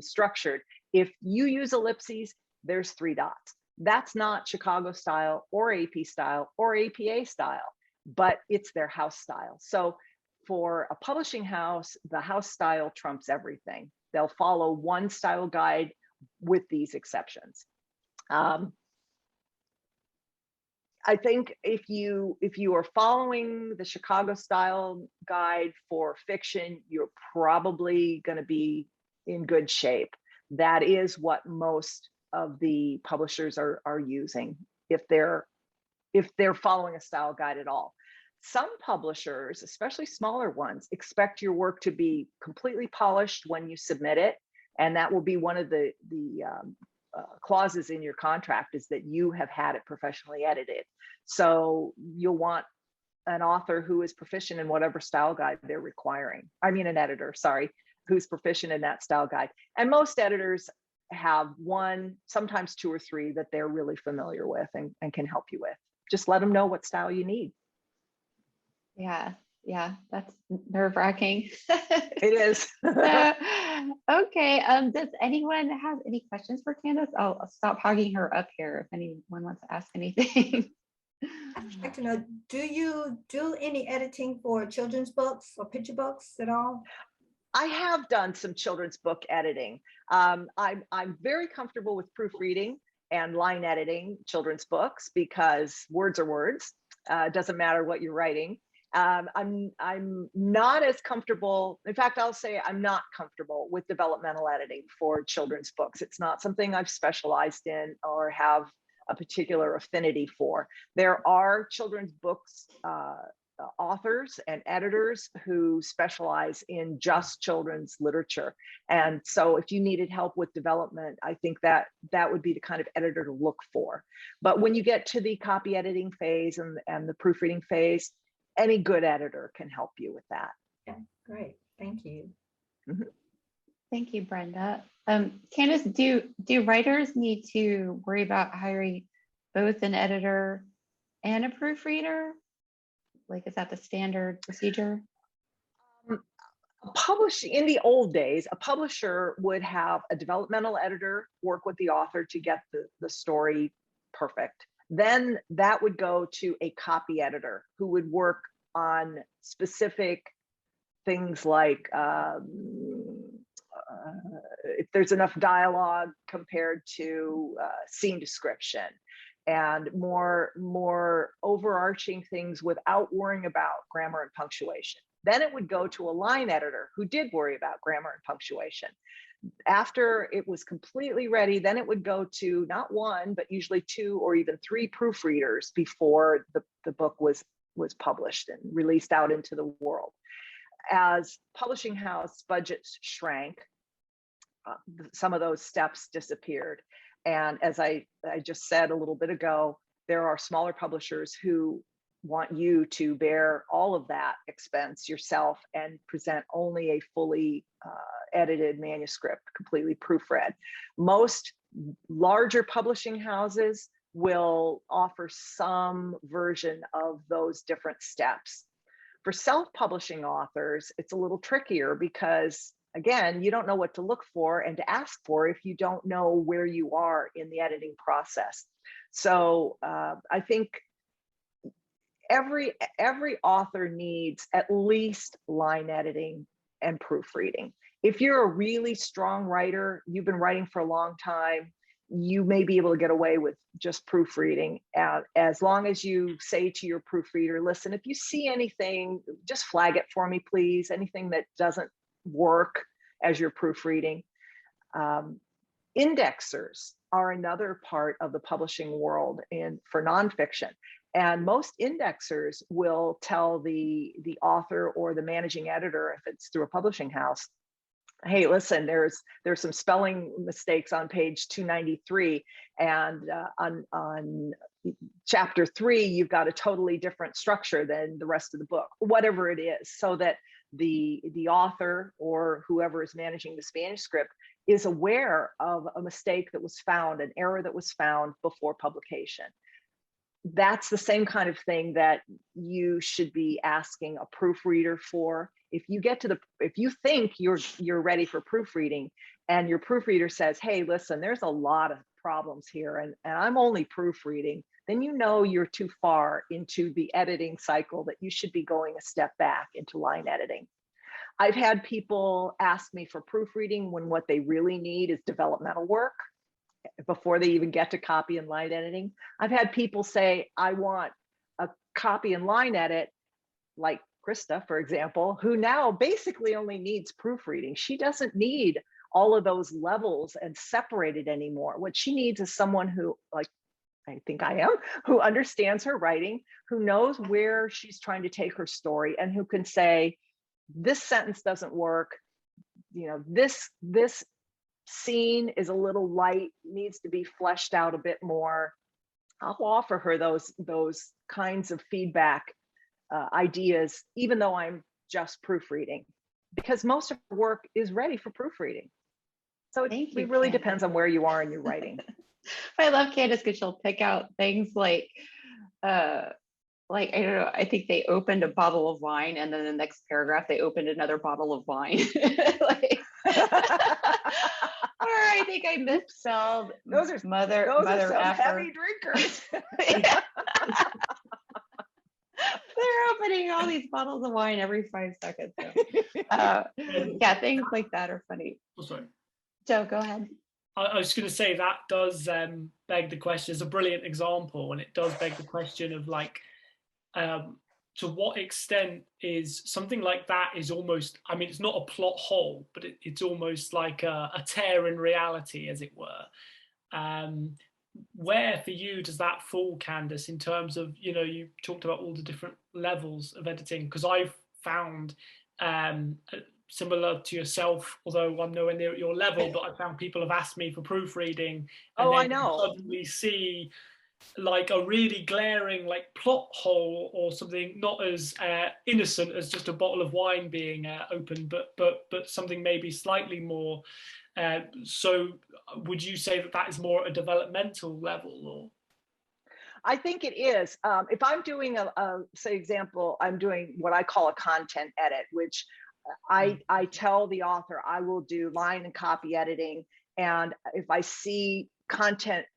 structured? If you use ellipses, there's 3 dots. That's not Chicago style or AP style or APA style, but it's their house style. So for a publishing house, the house style trumps everything. They'll follow one style guide with these exceptions. I think if you are following the Chicago style guide for fiction, you're probably going to be in good shape. That is what most of the publishers are using if they're following a style guide at all. Some publishers, especially smaller ones, expect your work to be completely polished when you submit it, and that will be one of the clauses in your contract, is that you have had it professionally edited. So you'll want an author who is proficient in whatever style guide they're requiring. I mean, an editor, sorry, who's proficient in that style guide. And most editors have one, sometimes two or three that they're really familiar with and can help you with. Just let them know what style you need. Yeah, that's nerve-wracking. It is. Okay, does anyone have any questions for Candace? I'll stop hogging her up here if anyone wants to ask anything. I'd like to know, do you do any editing for children's books or picture books at all? I have done some children's book editing. I'm very comfortable with proofreading and line editing children's books because words are words. It doesn't matter what you're writing. I'm not as comfortable. In fact, I'll say I'm not comfortable with developmental editing for children's books. It's not something I've specialized in or have a particular affinity for. There are children's books authors and editors who specialize in just children's literature. And so if you needed help with development, I think that would be the kind of editor to look for. But when you get to the copy editing phase and the proofreading phase, any good editor can help you with that. Okay, great. Thank you. Mm-hmm. Thank you, Brenda. Candace, do writers need to worry about hiring both an editor and a proofreader? Like, is that the standard procedure? In the old days, a publisher would have a developmental editor work with the author to get the story perfect. Then that would go to a copy editor who would work on specific things like if there's enough dialogue compared to scene description, and more overarching things without worrying about grammar and punctuation. Then it would go to a line editor who did worry about grammar and punctuation. After it was completely ready, then it would go to not one, but usually two or even three proofreaders before the book was published and released out into the world. As publishing house budgets shrank, some of those steps disappeared. And as I just said a little bit ago, there are smaller publishers who want you to bear all of that expense yourself and present only a fully edited manuscript, completely proofread. Most larger publishing houses will offer some version of those different steps. For self-publishing authors, it's a little trickier because, again, you don't know what to look for and to ask for if you don't know where you are in the editing process. So I think every author needs at least line editing and proofreading. If you're a really strong writer, you've been writing for a long time, you may be able to get away with just proofreading. As long as you say to your proofreader, listen, if you see anything, just flag it for me, please. Anything that doesn't work as you're proofreading. Indexers are another part of the publishing world for nonfiction. And most indexers will tell the author or the managing editor, if it's through a publishing house, hey, listen, there's some spelling mistakes on page 293, and on chapter 3, you've got a totally different structure than the rest of the book, whatever it is, so that the author or whoever is managing this manuscript is aware of a mistake that was found, an error that was found before publication. That's the same kind of thing that you should be asking a proofreader for. If you think you're ready for proofreading and your proofreader says, hey, listen, there's a lot of problems here and I'm only proofreading, then you know you're too far into the editing cycle, that you should be going a step back into line editing. I've had people ask me for proofreading when what they really need is developmental work. before they even get to copy and line editing. I've had people say, I want a copy and line edit, like Krista, for example, who now basically only needs proofreading. She doesn't need all of those levels and separated anymore. What she needs is someone who, like I think I am, who understands her writing, who knows where she's trying to take her story, and who can say, this sentence doesn't work. You know, this scene is a little light, needs to be fleshed out a bit more. I'll offer her those kinds of feedback ideas, even though I'm just proofreading, because most of her work is ready for proofreading. So it really depends on where you are in your writing. I love Candace because she'll pick out things like I don't know, I think they opened a bottle of wine, and then the next paragraph they opened another bottle of wine. Like, or I think I misspelled those are mother some effer. heavy drinkers. They're opening all these bottles of wine every 5 seconds. So, yeah, things like that are funny. Oh, sorry. Joe, go ahead. I was going to say that does beg the question. It's a brilliant example, and it does beg the question of like, to what extent is something like that is almost, I mean, it's not a plot hole, but it's almost like a tear in reality, as it were. Where for you does that fall, Candace, in terms of, you know, you talked about all the different levels of editing, because I've found similar to yourself, although I'm nowhere near at your level, but I found people have asked me for proofreading, and then I know. suddenly see like a really glaring like plot hole or something not as innocent as just a bottle of wine being opened, but something maybe slightly more. So would you say that that is more at a developmental level, or? I think it is. If I'm doing say example, I'm doing what I call a content edit, which I tell the author I will do line and copy editing, and if I see content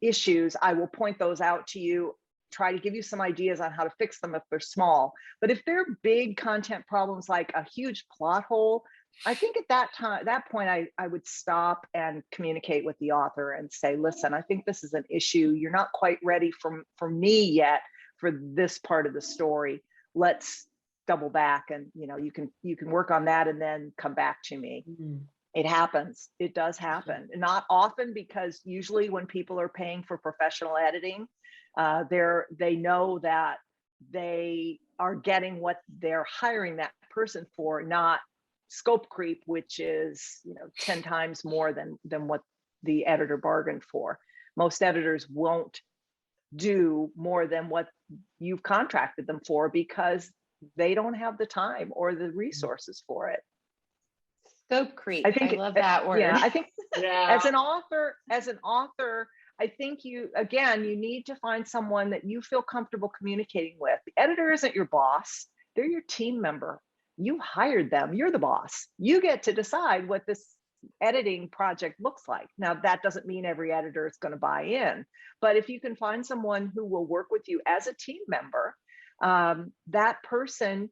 issues, I will point those out to you, try to give you some ideas on how to fix them if they're small. But if they're big content problems, like a huge plot hole, I think at that point, I would stop and communicate with the author and say, listen, I think this is an issue. You're not quite ready for me yet for this part of the story. Let's double back, and you know, you can work on that and then come back to me. Mm-hmm. It happens. It does happen. Not often, because usually when people are paying for professional editing, they know that they are getting what they're hiring that person for, not scope creep, which is, you know, 10 times more than what the editor bargained for. Most editors won't do more than what you've contracted them for because they don't have the time or the resources for it. Scope creep. I love that word. Yeah, I think as an author, I think you need to find someone that you feel comfortable communicating with. The editor isn't your boss. They're your team member. You hired them. You're the boss. You get to decide what this editing project looks like. Now, that doesn't mean every editor is going to buy in, but if you can find someone who will work with you as a team member, that person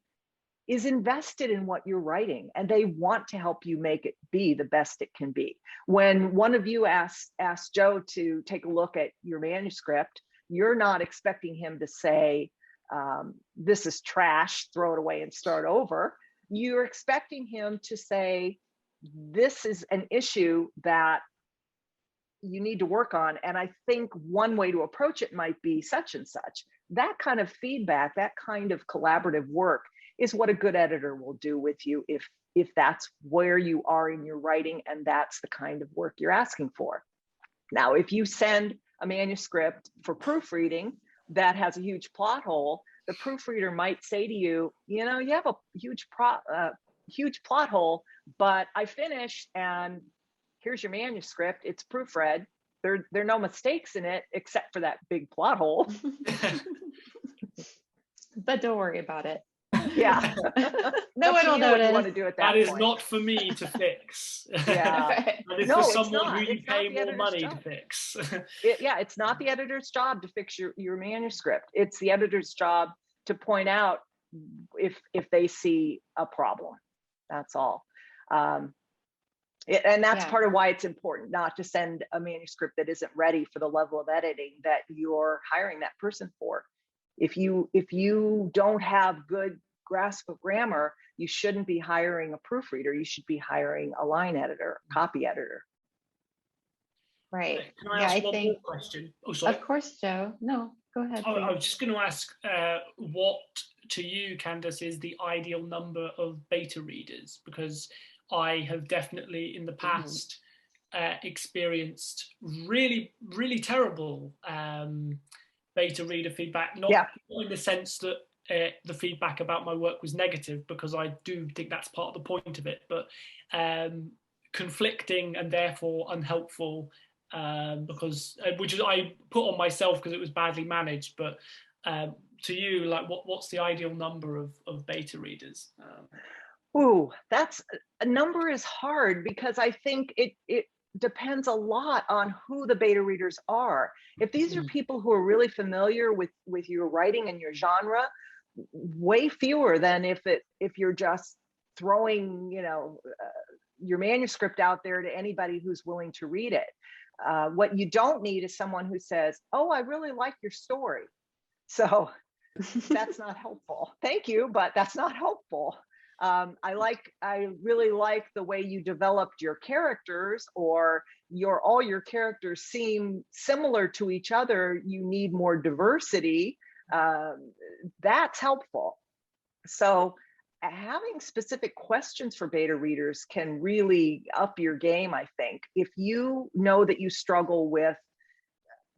is invested in what you're writing, and they want to help you make it be the best it can be. When one of you asked Joe to take a look at your manuscript, you're not expecting him to say, this is trash, throw it away and start over. You're expecting him to say, this is an issue that you need to work on, and I think one way to approach it might be such and such. That kind of feedback, that kind of collaborative work is what a good editor will do with you if that's where you are in your writing and that's the kind of work you're asking for. Now, if you send a manuscript for proofreading that has a huge plot hole, the proofreader might say to you, you know, you have a huge plot hole, but I finished and here's your manuscript. It's proofread. There are no mistakes in it except for that big plot hole. But don't worry about it. Yeah. No one will notice. You want to do at that is point. not for me to fix. Yeah. That is for someone who you pay more money to fix. It's not the editor's job to fix your manuscript. It's the editor's job to point out if they see a problem. That's all. And that's Yeah. part of why it's important not to send a manuscript that isn't ready for the level of editing that you're hiring that person for. If you don't have good grasp of grammar, you shouldn't be hiring a proofreader. You should be hiring a line editor, copy editor. Right. Can I Yeah, ask I one think, more question? Oh, sorry. of course, Joe. No, go ahead. I Please. was just going to ask what to you, Candace, is the ideal number of beta readers? Because I have definitely in the past experienced really, really terrible beta reader feedback, not in the sense that the feedback about my work was negative, because I do think that's part of the point of it, but conflicting and therefore unhelpful, because which is I put on myself because it was badly managed. But to you, like what's the ideal number of beta readers? Ooh, that's a number is hard, because I think it depends a lot on who the beta readers are. If these are people who are really familiar with your writing and your genre, way fewer than if you're just throwing your manuscript out there to anybody who's willing to read it. What you don't need is someone who says, "Oh, I really like your story." So that's not helpful. Thank you, but that's not helpful. I really like the way you developed your characters, or all your characters seem similar to each other. You need more diversity. That's helpful. So having specific questions for beta readers can really up your game, I think. If you know that you struggle with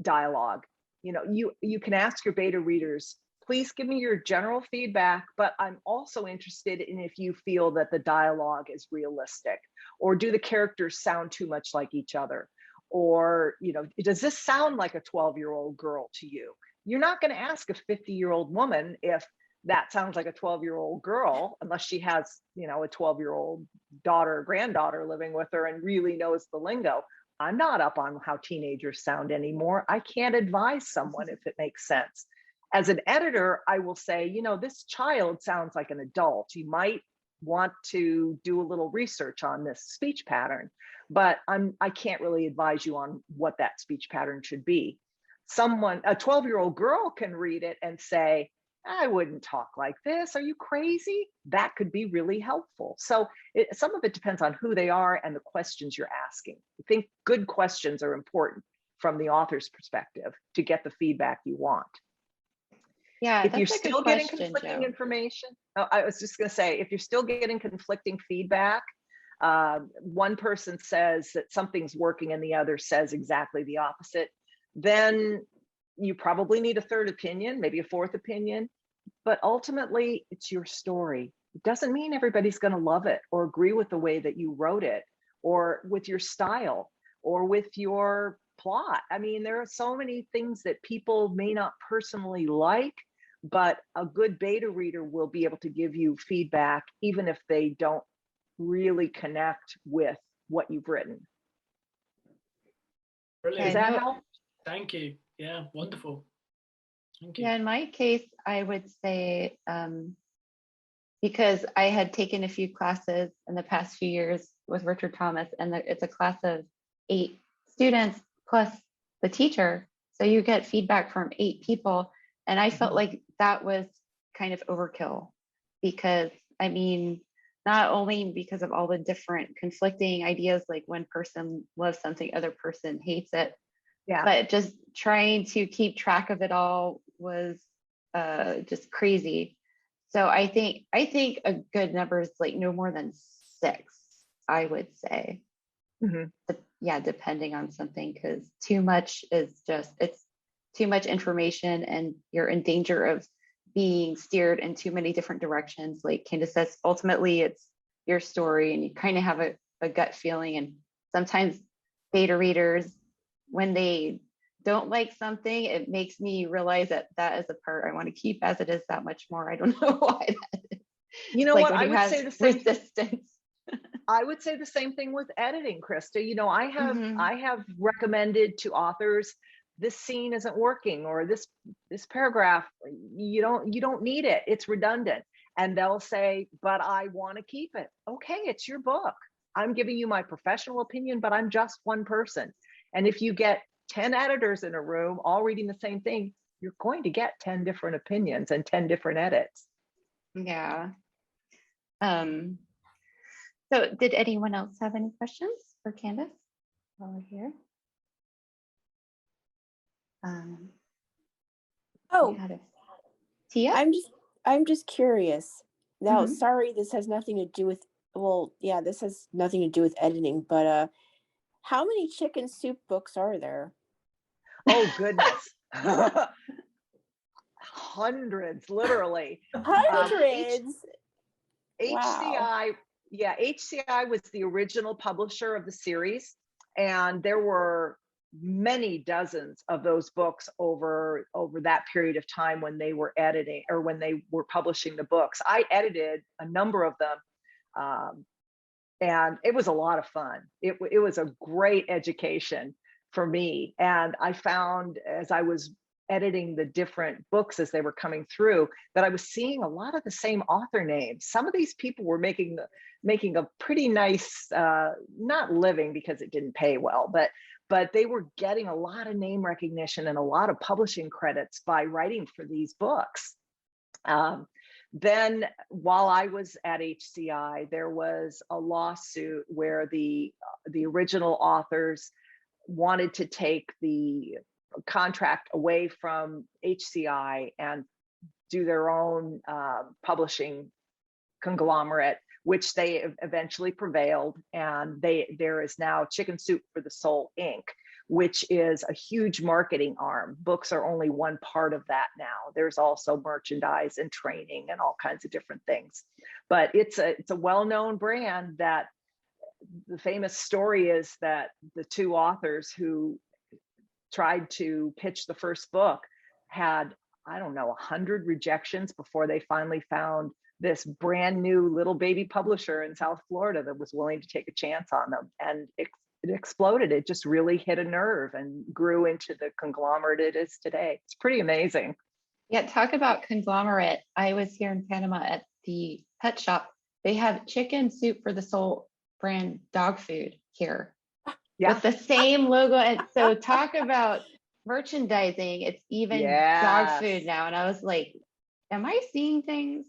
dialogue, you can ask your beta readers, please give me your general feedback, but I'm also interested in if you feel that the dialogue is realistic, or do the characters sound too much like each other? Or, does this sound like a 12-year-old girl to you? You're not going to ask a 50-year-old woman if that sounds like a 12-year-old girl, unless she has, a 12-year-old daughter or granddaughter living with her and really knows the lingo. I'm not up on how teenagers sound anymore. I can't advise someone if it makes sense. As an editor, I will say, this child sounds like an adult. You might want to do a little research on this speech pattern, but I can't really advise you on what that speech pattern should be. A 12-year-old girl can read it and say, I wouldn't talk like this. Are you crazy? That could be really helpful. So some of it depends on who they are and the questions you're asking. I think good questions are important from the author's perspective to get the feedback you want. Yeah, if you're that's a good still getting question, conflicting Joe. information, I was just going to say, if you're still getting conflicting feedback, one person says that something's working and the other says exactly the opposite, then you probably need a third opinion, maybe a fourth opinion. But ultimately, it's your story. It doesn't mean everybody's going to love it or agree with the way that you wrote it, or with your style, or with your plot. I mean, there are so many things that people may not personally like, but a good beta reader will be able to give you feedback, even if they don't really connect with what you've written. Brilliant. Does that help? Thank you. Yeah, wonderful. Thank you. Yeah, in my case, I would say, because I had taken a few classes in the past few years with Richard Thomas, and it's a class of 8 students plus the teacher. So you get feedback from 8 people. And I felt like that was kind of overkill, because I mean, not only because of all the different conflicting ideas, like one person loves something, other person hates it, but just trying to keep track of it all was just crazy. So I think a good number is like no more than 6, I would say. Yeah, depending on something, because too much is it's too much information, and you're in danger of being steered in too many different directions. Like Candace says, ultimately it's your story, and you kind of have a gut feeling. And sometimes beta readers, when they don't like something, it makes me realize that is a part I want to keep as it is that much more. I don't know why that is. You know, like what I would say the same resistance. I would say the same thing with editing, Krista. You know, I have recommended to authors, this scene isn't working, or this paragraph, you don't need it, it's redundant. And they'll say, but I want to keep it. Okay, it's your book. I'm giving you my professional opinion, but I'm just one person. And if you get 10 editors in a room all reading the same thing, you're going to get 10 different opinions and 10 different edits. Yeah. So did anyone else have any questions for Candace while we're here? Tia? I'm just curious. Now, Mhm. sorry, this has nothing to do with, well, yeah, this has nothing to do with editing, but how many chicken soup books are there? Oh, goodness. Hundreds, literally. Hundreds. HCI, Wow. yeah, HCI was the original publisher of the series, and there were many dozens of those books over that period of time when they were editing or when they were publishing the books. I edited a number of them, and it was a lot of fun. It was a great education for me, and I found as I was editing the different books as they were coming through that I was seeing a lot of the same author names. Some of these people were making a pretty nice, not living because it didn't pay well, but they were getting a lot of name recognition and a lot of publishing credits by writing for these books. Then while I was at HCI, there was a lawsuit where the original authors wanted to take the contract away from HCI and do their own publishing conglomerate, which they eventually prevailed. And there is now Chicken Soup for the Soul Inc., which is a huge marketing arm. Books are only one part of that now. There's also merchandise and training and all kinds of different things. But it's a well-known brand. That the famous story is that the two authors who tried to pitch the first book had, I don't know, 100 rejections before they finally found this brand new little baby publisher in South Florida that was willing to take a chance on them. And it exploded. It just really hit a nerve and grew into the conglomerate it is today. It's pretty amazing. Yeah, talk about conglomerate. I was here in Panama at the pet shop. They have Chicken Soup for the Soul brand dog food here. Yeah. With the same logo. And so talk about merchandising. It's even dog food now. And I was like, am I seeing things?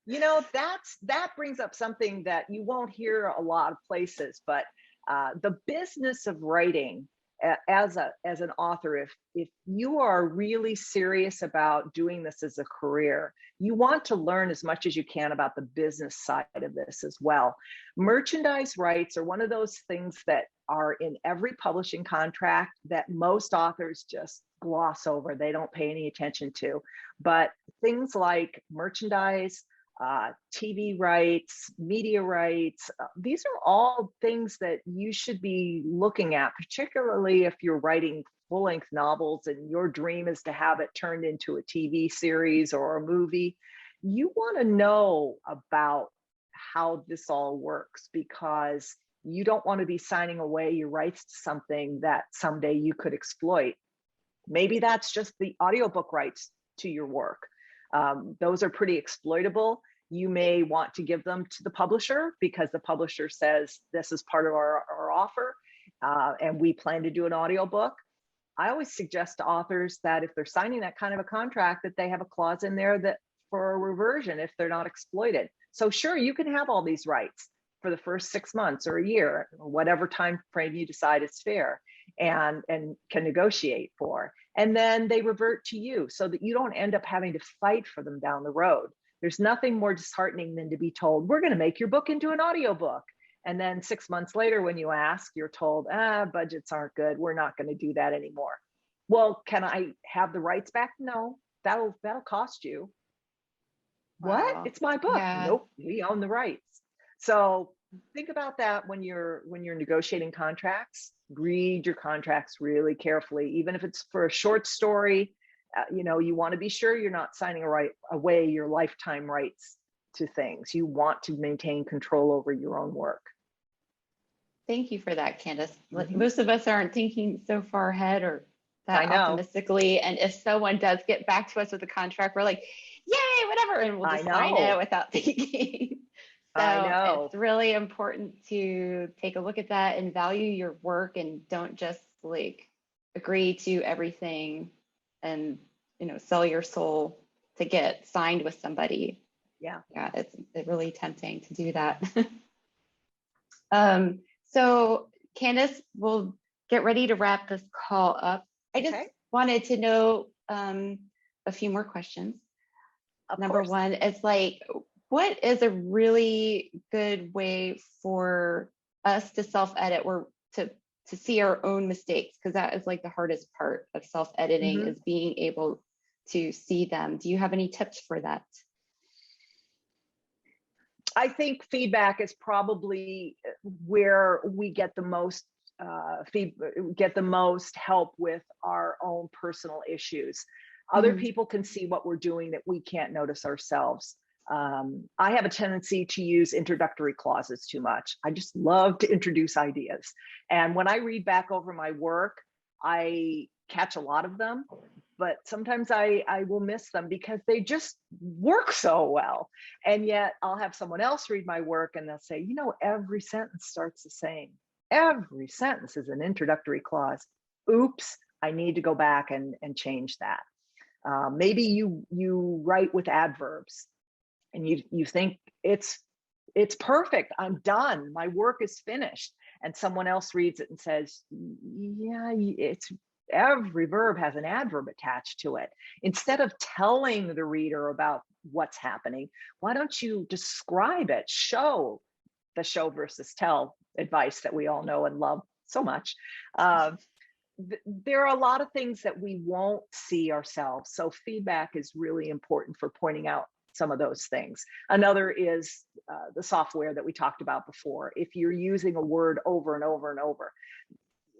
You know, that brings up something that you won't hear a lot of places, but the business of writing as an author, if you are really serious about doing this as a career, you want to learn as much as you can about the business side of this as well. Merchandise rights are one of those things that are in every publishing contract that most authors just gloss over. They don't pay any attention to. But things like merchandise, TV rights, media rights, these are all things that you should be looking at, particularly if you're writing full-length novels and your dream is to have it turned into a TV series or a movie. You want to know about how this all works, because you don't want to be signing away your rights to something that someday you could exploit. Maybe that's just the audiobook rights to your work. Those are pretty exploitable. You may want to give them to the publisher because the publisher says this is part of our offer, and we plan to do an audiobook. I always suggest to authors that if they're signing that kind of a contract, that they have a clause in there that for a reversion if they're not exploited. So sure, you can have all these rights for the first 6 months or a year, or whatever time frame you decide is fair and can negotiate for. And then they revert to you so that you don't end up having to fight for them down the road. There's nothing more disheartening than to be told, we're going to make your book into an audiobook. And then 6 months later, when you ask, you're told, budgets aren't good. We're not going to do that anymore. Well, can I have the rights back? No, that'll cost you. Wow. What? It's my book. Yeah. Nope, we own the rights. So think about that when you're negotiating contracts. Read your contracts really carefully, even if it's for a short story. You want to be sure you're not signing away your lifetime rights to things. You want to maintain control over your own work. Thank you for that, Candace. Mm-hmm. Most of us aren't thinking so far ahead or that optimistically. And if someone does get back to us with a contract, we're like, yay, whatever. And we'll just sign it without thinking. I know. It's really important to take a look at that and value your work, and don't just like agree to everything and, you know, sell your soul to get signed with somebody. Yeah. It's really tempting to do that. So Candace, we'll get ready to wrap this call up. I just wanted to know a few more questions. Number one is like, what is a really good way for us to self-edit or to see our own mistakes? Because that is like the hardest part of self-editing, is being able to see them. Do you have any tips for that? I think feedback is probably where we get the most help with our own personal issues. Other people can see what we're doing that we can't notice ourselves. I have a tendency to use introductory clauses too much. I just love to introduce ideas. And when I read back over my work, I catch a lot of them, but sometimes I will miss them because they just work so well. And yet I'll have someone else read my work and they'll say, you know, every sentence starts the same. Every sentence is an introductory clause. Oops, I need to go back and change that. Maybe you write with adverbs and you think it's perfect, I'm done, my work is finished, and someone else reads it and says, yeah, it's every verb has an adverb attached to it. Instead of telling the reader about what's happening, why don't you describe it? Show the show versus tell advice that we all know and love so much. There are a lot of things that we won't see ourselves. So feedback is really important for pointing out some of those things. Another is the software that we talked about before. If you're using a word over and over and over,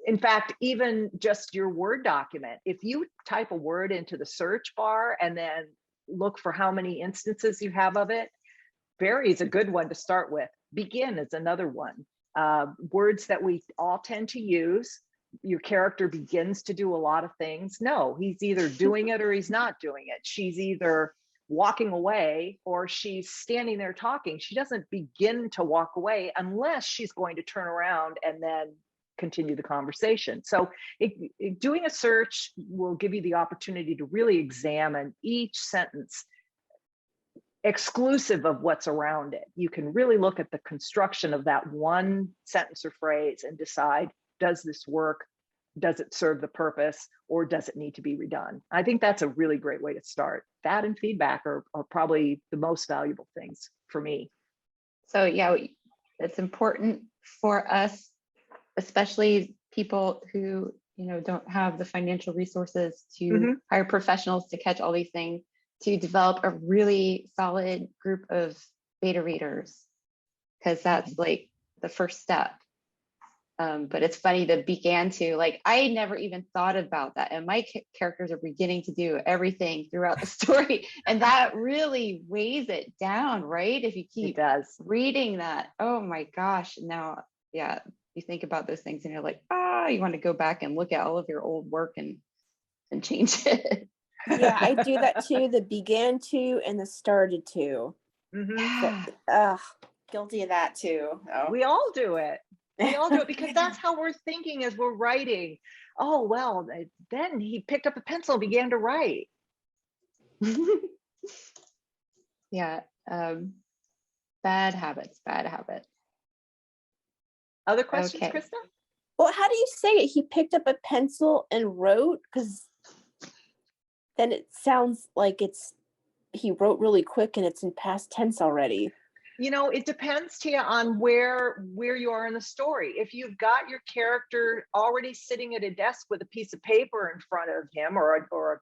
in fact, even just your Word document, if you type a word into the search bar and then look for how many instances you have of it, bury is a good one to start with. Begin is another one. Words that we all tend to use. Your character begins to do a lot of things. No, he's either doing it or he's not doing it. She's either walking away or she's standing there talking. She doesn't begin to walk away unless she's going to turn around and then continue the conversation. So doing a search will give you the opportunity to really examine each sentence exclusive of what's around it. You can really look at the construction of that one sentence or phrase and decide, does this work? Does it serve the purpose, or does it need to be redone? I think that's a really great way to start. That and feedback are probably the most valuable things for me. So yeah, it's important for us, especially people who, you know, don't have the financial resources to hire professionals to catch all these things, to develop a really solid group of beta readers, because that's like the first step. But it's funny, the began to, like, I never even thought about that. And my characters are beginning to do everything throughout the story. And that really weighs it down, right? If you keep reading that, oh my gosh. Now, yeah, you think about those things and you're like, you want to go back and look at all of your old work and change it. Yeah, I do that too. The began to and the started to. Guilty of that too. Oh. We all do it. We all do it because that's how we're thinking as we're writing. Oh, well, then he picked up a pencil and began to write. Yeah. Bad habits. Other questions, Krista? Well, how do you say it? He picked up a pencil and wrote? Because then it sounds like he wrote really quick and it's in past tense already. You know, it depends, Tia, on where you are in the story. If you've got your character already sitting at a desk with a piece of paper in front of him or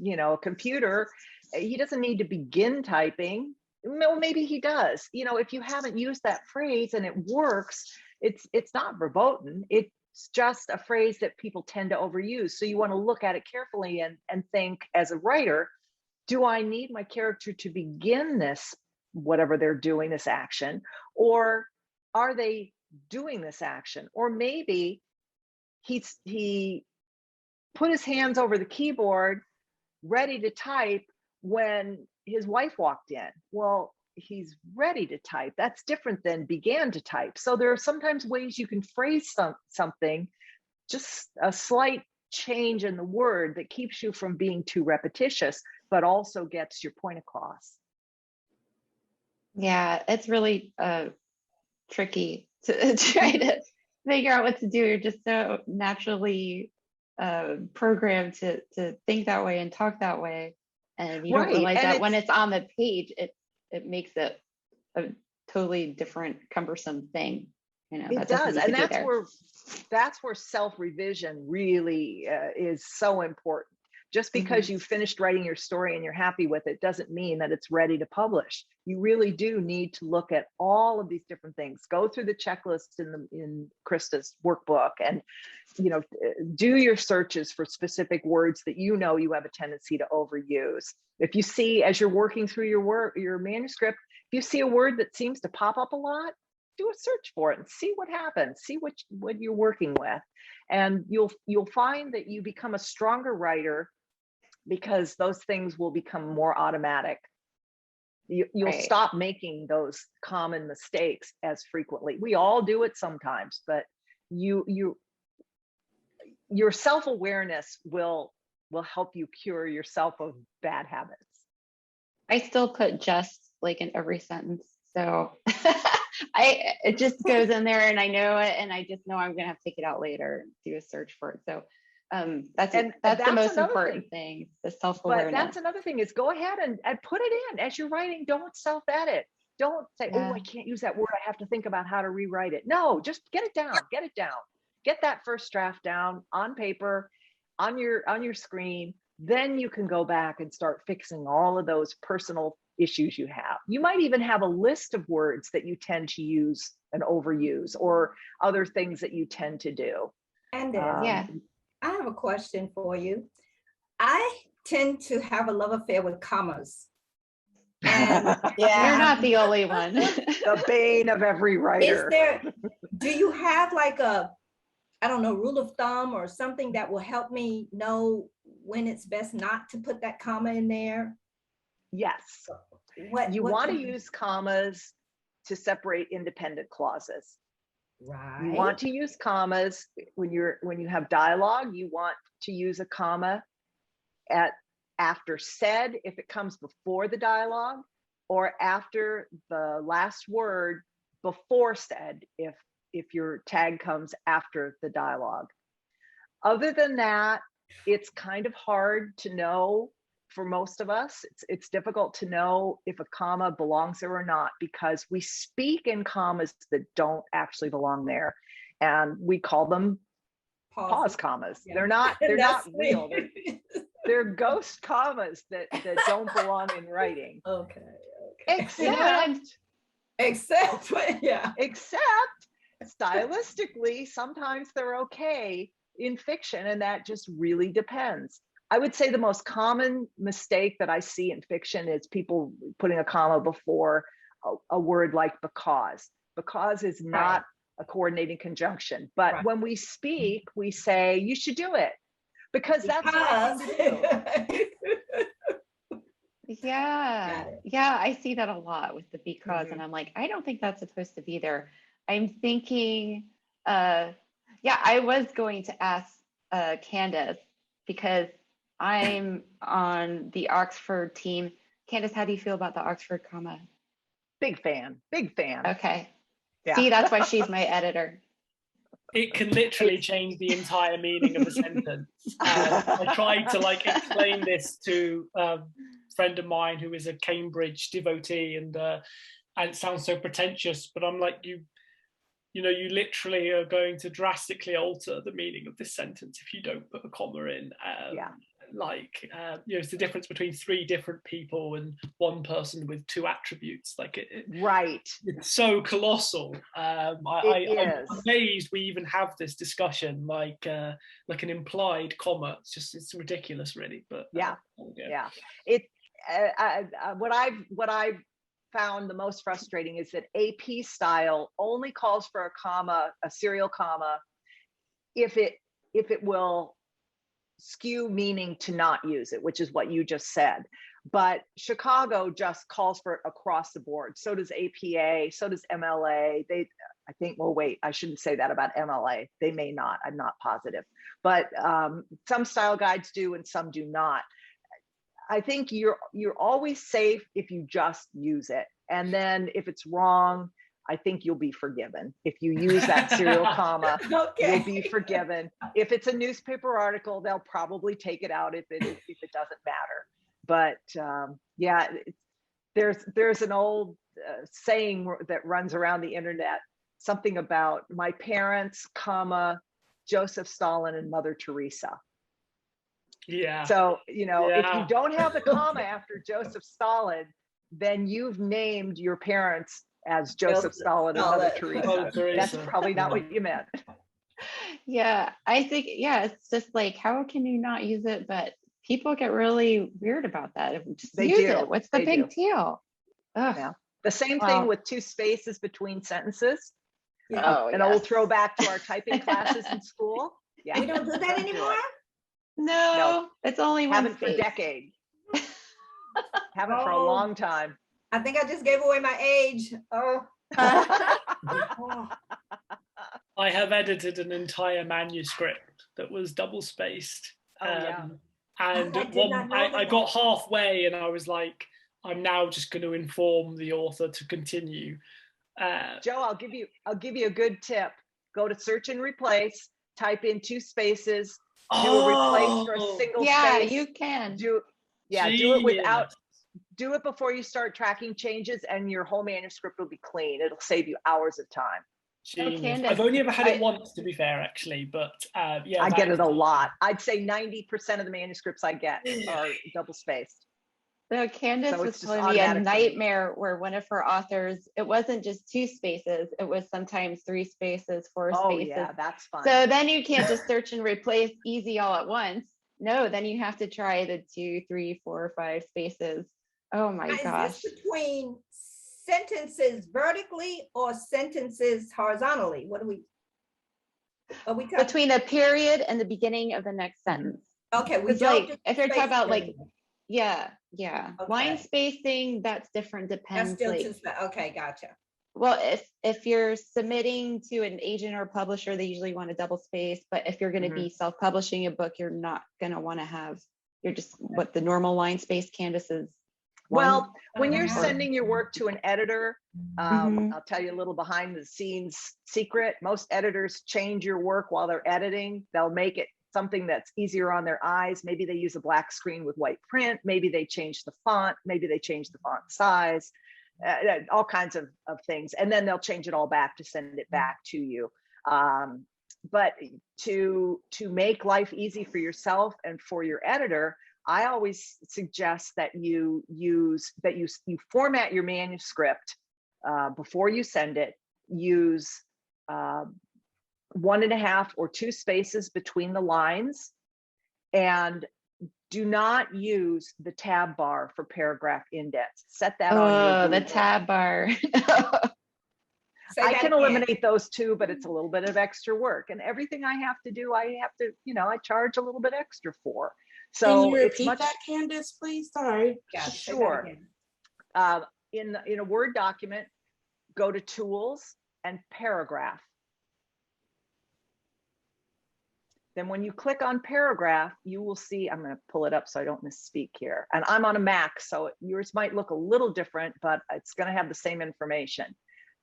a computer, he doesn't need to begin typing. Well, maybe he does. You know, if you haven't used that phrase and it works, it's not verboten. It's just a phrase that people tend to overuse. So you want to look at it carefully and think, as a writer, do I need my character to begin this, whatever they're doing, this action, or are they doing this action? Or maybe he put his hands over the keyboard ready to type when his wife walked in. Well, he's ready to type. That's different than began to type. So there are sometimes ways you can phrase something, just a slight change in the word that keeps you from being too repetitious, but also gets your point across. Yeah, it's really tricky to try to figure out what to do. You're just so naturally programmed to think that way and talk that way, and you don't realize that when it's on the page, it makes it a totally different, cumbersome thing. You know, it does, and that's where self-revision really is so important. Just because you finished writing your story and you're happy with it doesn't mean that it's ready to publish. You really do need to look at all of these different things. Go through the checklist in Krista's workbook, and do your searches for specific words that you have a tendency to overuse. If you see, as you're working through your manuscript, if you see a word that seems to pop up a lot, do a search for it and see what happens. See what you're working with, and you'll find that you become a stronger writer, because those things will become more automatic. You'll stop making those common mistakes as frequently. We all do it sometimes, but your self-awareness will help you cure yourself of bad habits. I still put just like in every sentence, so it just goes in there, and I know it, and I just know I'm gonna have to take it out later and do a search for it. So that's the most important thing, the self-awareness. But that's another thing, is go ahead and put it in as you're writing. Don't self-edit. Don't say, oh, I can't use that word, I have to think about how to rewrite it. No, just get it down. Get that first draft down on paper, on your screen. Then you can go back and start fixing all of those personal issues you have. You might even have a list of words that you tend to use and overuse, or other things that you tend to do. And I have a question for you. I tend to have a love affair with commas. And you're not the only one. The bane of every writer. Do you have like a, I don't know, rule of thumb or something that will help me know when it's best not to put that comma in there? Yes. What you want to use commas to separate independent clauses. Right. You want to use commas when you have dialogue. You want to use a comma after said if it comes before the dialogue, or after the last word before said if your tag comes after the dialogue. Other than that, it's kind of hard to know. For most of us, it's difficult to know if a comma belongs there or not, because we speak in commas that don't actually belong there, and we call them pause commas. Yeah. They're not real. They're ghost commas that don't belong in writing. Okay. Except stylistically, sometimes they're okay in fiction, and that just really depends. I would say the most common mistake that I see in fiction is people putting a comma before a word like because. Because is not a coordinating conjunction. But when we speak, we say, you should do it. Because that's what I do. Yeah, I see that a lot with the because, and I'm like, I don't think that's supposed to be there. I'm thinking, I was going to ask Candace, because I'm on the Oxford team. Candace, how do you feel about the Oxford comma? Big fan. Okay. Yeah. See, that's why she's my editor. It can literally change the entire meaning of a sentence. I tried to explain this to a friend of mine who is a Cambridge devotee, and it sounds so pretentious, but I'm like, you literally are going to drastically alter the meaning of this sentence if you don't put a comma in. It's the difference between three different people and one person with two attributes. It's so colossal. I'm amazed we even have this discussion, like an implied comma. It's ridiculous, really. But what I've found the most frustrating is that AP style only calls for a comma, a serial comma, if it will skew meaning to not use it, which is what you just said. But Chicago just calls for it across the board. So does APA, so does MLA. I think, well, wait, I shouldn't say that about MLA. They may not, I'm not positive. But some style guides do and some do not. I think you're always safe if you just use it. And then if it's wrong, I think you'll be forgiven. If you use that serial comma, you'll be forgiven. If it's a newspaper article, they'll probably take it out if it doesn't matter. But yeah, there's an old saying that runs around the internet, something about my parents, comma, Joseph Stalin and Mother Teresa. Yeah. So, if you don't have the comma after Joseph Stalin, then you've named your parents as Joseph Stalin and Mother Teresa. That's probably not what you meant. Yeah, I think, it's just like, how can you not use it? But people get really weird about that. Just use it. What's the big deal? Yeah. The same thing with 2 spaces between sentences. An old throwback to our typing classes in school. Yeah. We don't do that anymore? No, it's only one Haven't for space. decades. Haven't for a long time. I think I just gave away my age. Oh. I have edited an entire manuscript that was double spaced. And I got halfway and I was like, I'm now just going to inform the author to continue. Joe, I'll give you a good tip. Go to search and replace, type in 2 spaces, do a replace for a single space. Yeah, you can. Do it before you start tracking changes, and your whole manuscript will be clean. It'll save you hours of time. I've only ever had it once, to be fair, actually, but yeah. I get it a lot. I'd say 90% of the manuscripts I get are double spaced. So Candace was telling me a nightmare where one of her authors, it wasn't just 2 spaces, it was sometimes 3 spaces, 4 spaces. Oh yeah, that's fun. So then you can't just search and replace easy all at once. No, then you have to try the 2, 3, 4, 5 spaces. Oh my gosh. Is this between sentences vertically or sentences horizontally? What are we talking? Between a period and the beginning of the next sentence. Okay, if you're talking about like, okay. Line spacing, that's different, depends. Okay, gotcha. Well, if you're submitting to an agent or publisher, they usually want a double space, but if you're going to be self-publishing a book, you're not going to want to have, you're just what the normal line space Canvas is. Well, when you're sending your work to an editor, I'll tell you a little behind the scenes secret. Most editors change your work while they're editing. They'll make it something that's easier on their eyes. Maybe they use a black screen with white print. Maybe they change the font. Maybe they change the font size, all kinds of things. And then they'll change it all back to send it back to you. But to make life easy for yourself and for your editor, I always suggest that you format your manuscript before you send it. Use 1.5 or 2 spaces between the lines, and do not use the tab bar for paragraph indents. Set that on your the tab bar. I can eliminate those too, but it's a little bit of extra work, and everything I have to do, I charge a little bit extra for. So can you repeat that, Candace, please? Sorry. Yeah, sure. In a Word document, go to Tools and Paragraph. Then when you click on Paragraph, you will see, I'm going to pull it up so I don't misspeak here. And I'm on a Mac, so yours might look a little different, but it's going to have the same information.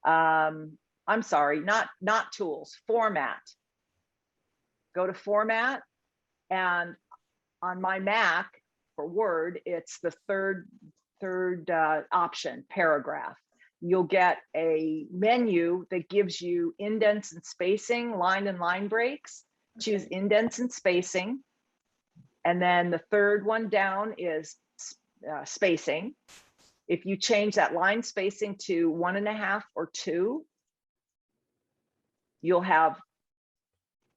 I'm sorry, not Tools, Format. Go to Format, and on my Mac for Word, it's the third option, Paragraph. You'll get a menu that gives you indents and spacing, line and line breaks. Choose indents and spacing. And then the third one down is spacing. If you change that line spacing to 1.5 or 2, you'll have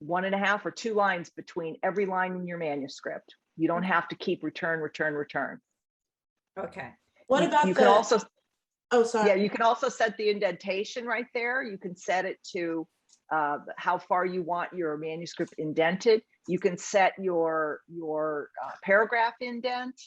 1.5 or 2 lines between every line in your manuscript. You don't have to keep return. Okay. What about you can also, oh, sorry. Yeah, you can also set the indentation right there. You can set it to how far you want your manuscript indented. You can set your paragraph indent.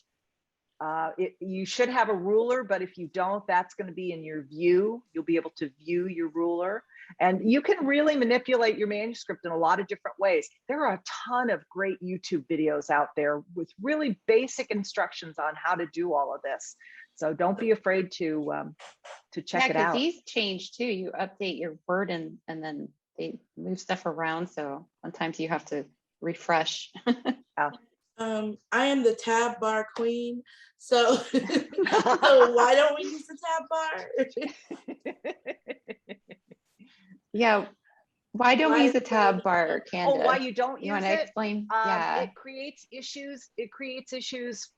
You should have a ruler, but if you don't, that's going to be in your view. You'll be able to view your ruler. And you can really manipulate your manuscript in a lot of different ways. There are a ton of great YouTube videos out there with really basic instructions on how to do all of this. So don't be afraid to check it out. These change too. You update your word and then they move stuff around. So sometimes you have to refresh. Yeah. I am the tab bar queen. So, so why don't we use the tab bar? Yeah. Why don't we use a tab bar, Candace? Oh, why you don't use it? You want to explain? Yeah. It creates issues. It creates issues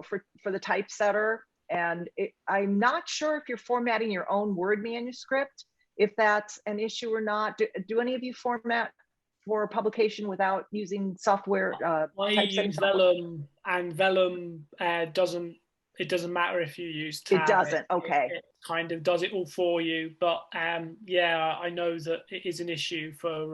for the typesetter. And I'm not sure if you're formatting your own Word manuscript, if that's an issue or not. Do any of you format for publication without using software? I use Vellum, and Vellum doesn't matter if you use tab. It doesn't. Okay. It kind of does it all for you. But yeah, I know that it is an issue for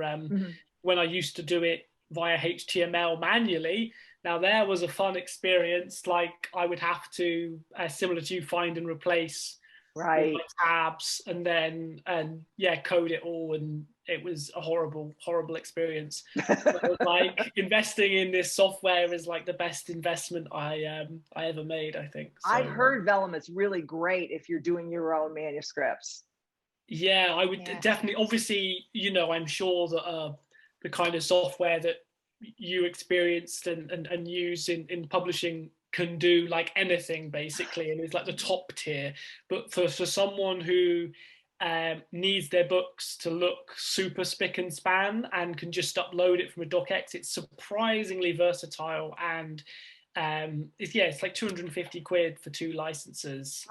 when I used to do it via HTML manually. Now there was a fun experience. Like I would have to, similar to you, find and replace right my tabs, and then code it all, and it was a horrible experience. Like investing in this software is like the best investment I ever made, I think. So, I've heard Vellum is really great if you're doing your own manuscripts. Yeah, I would definitely. Obviously, I'm sure that the kind of software that you experienced and use in publishing can do like anything basically, and it's like the top tier. But for someone who needs their books to look super spick and span and can just upload it from a docx, it's surprisingly versatile, and it's like 250 quid for 2 licenses.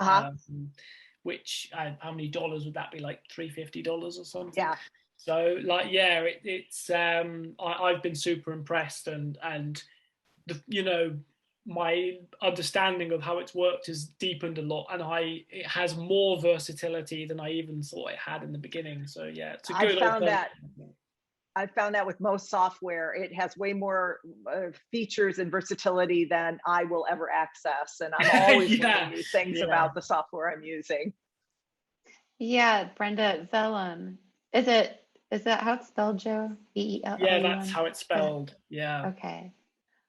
Which how many dollars would that be? Like $350 or something? Yeah. So like it's I've been super impressed, and my understanding of how it's worked has deepened a lot, and it has more versatility than I even thought it had in the beginning. So yeah, it's a good. I've found that with most software, it has way more features and versatility than I will ever access, and I'm always learning new things about the software I'm using. Yeah, Brenda, Vellum. Is that how it's spelled, Joe? V-E-L-L-U-M? Yeah, that's how it's spelled. Yeah. Okay.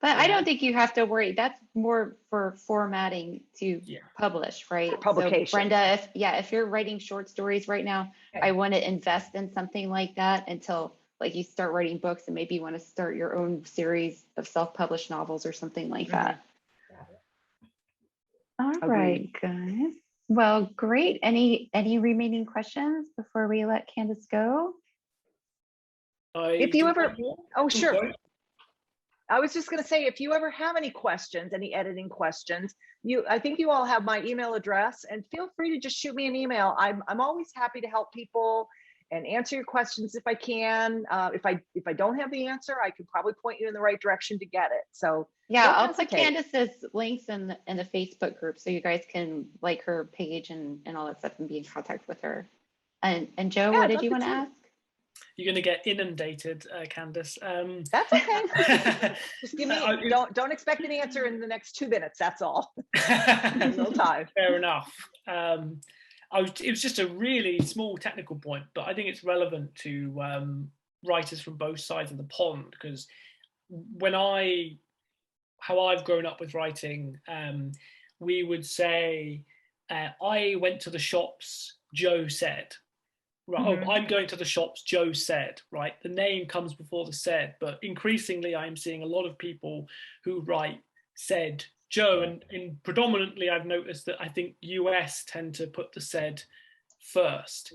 But I don't think you have to worry. That's more for formatting to publish, right? For publication. So Brenda, if you're writing short stories right now, I want to invest in something like that until like you start writing books, and maybe you want to start your own series of self-published novels or something like that. All right, guys. Well, great. Any remaining questions before we let Candace go? If you ever, sure. I was just going to say, if you ever have any questions, any editing questions, I think you all have my email address, and feel free to just shoot me an email. I'm always happy to help people and answer your questions if I can. If I don't have the answer, I can probably point you in the right direction to get it. So yeah, I'll put Candace's links in the Facebook group so you guys can like her page and all that stuff and be in contact with her. And Joe, what did you want to ask? You're going to get inundated, Candace. That's okay. Just give me. Don't expect an answer in the next 2 minutes. That's all. No time. Fair enough. It was just a really small technical point, but I think it's relevant to writers from both sides of the pond, because how I've grown up with writing, we would say, I went to the shops, Joe said. Right, I'm going to the shops, Joe said, right? The name comes before the said, but increasingly I'm seeing a lot of people who write said Joe, and predominantly I've noticed that I think US tend to put the said first.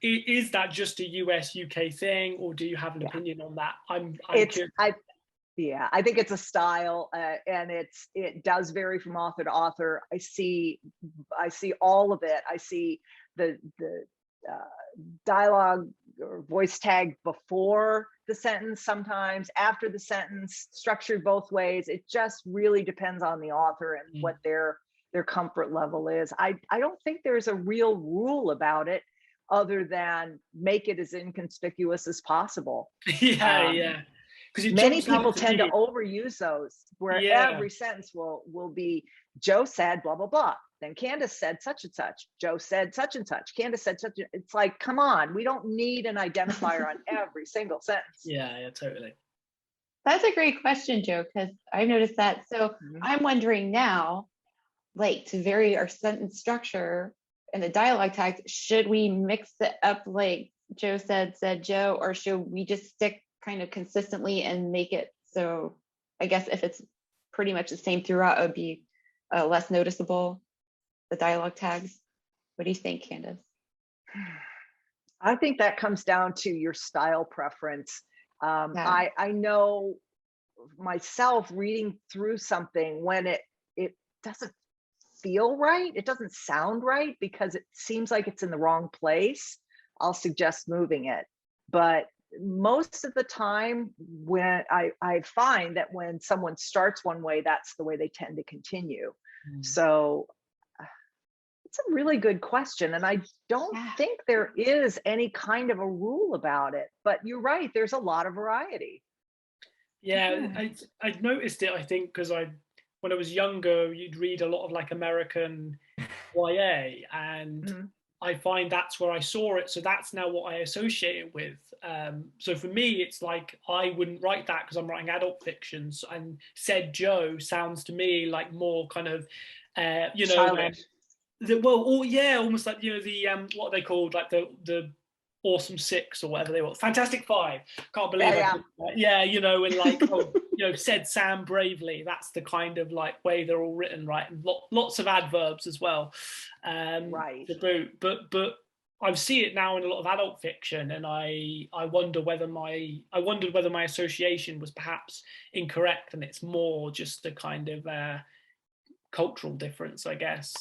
Is that just a US UK thing, or do you have an opinion on that? I'm curious. I think it's a style, and it does vary from author to author. I see all of it. I see the dialogue or voice tag before the sentence, sometimes after the sentence, structured both ways. It just really depends on the author and what their comfort level is. I don't think there's a real rule about it, other than make it as inconspicuous as possible. Yeah. because many people tend to overuse those, where Yeah. every sentence will be Joe said blah blah blah, then Candace said such and such, Joe said such and such, Candace said such. It's like, come on, we don't need an identifier on every single sentence. Yeah, totally. That's a great question, Joe, because I've noticed that. So I'm wondering now, like, to vary our sentence structure and the dialogue tags, should we mix it up like Joe said Joe, or should we just stick kind of consistently and make it so, I guess if it's pretty much the same throughout, it would be less noticeable, the dialogue tags? What do you think, Candace? I think that comes down to your style preference. I know myself reading through something, when it doesn't feel right, it doesn't sound right because it seems like it's in the wrong place, I'll suggest moving it. But most of the time, when I find that when someone starts one way, that's the way they tend to continue. So it's a really good question, and I don't think there is any kind of a rule about it, but you're right, there's a lot of variety. Yeah, I noticed it, I think, because when I was younger, you'd read a lot of like American YA, and I find that's where I saw it. So that's now what I associate it with. So for me, it's like I wouldn't write that because I'm writing adult fictions, and said Joe sounds to me like more kind of, Childish. Almost like, the what are they called, like the Awesome Six or whatever they were, Fantastic Five. Can't believe it. And like, said Sam bravely. That's the kind of like way they're all written, right? And lots of adverbs as well. Right. To boot. But I see it now in a lot of adult fiction, and I wondered whether my association was perhaps incorrect, and it's more just a kind of cultural difference, I guess.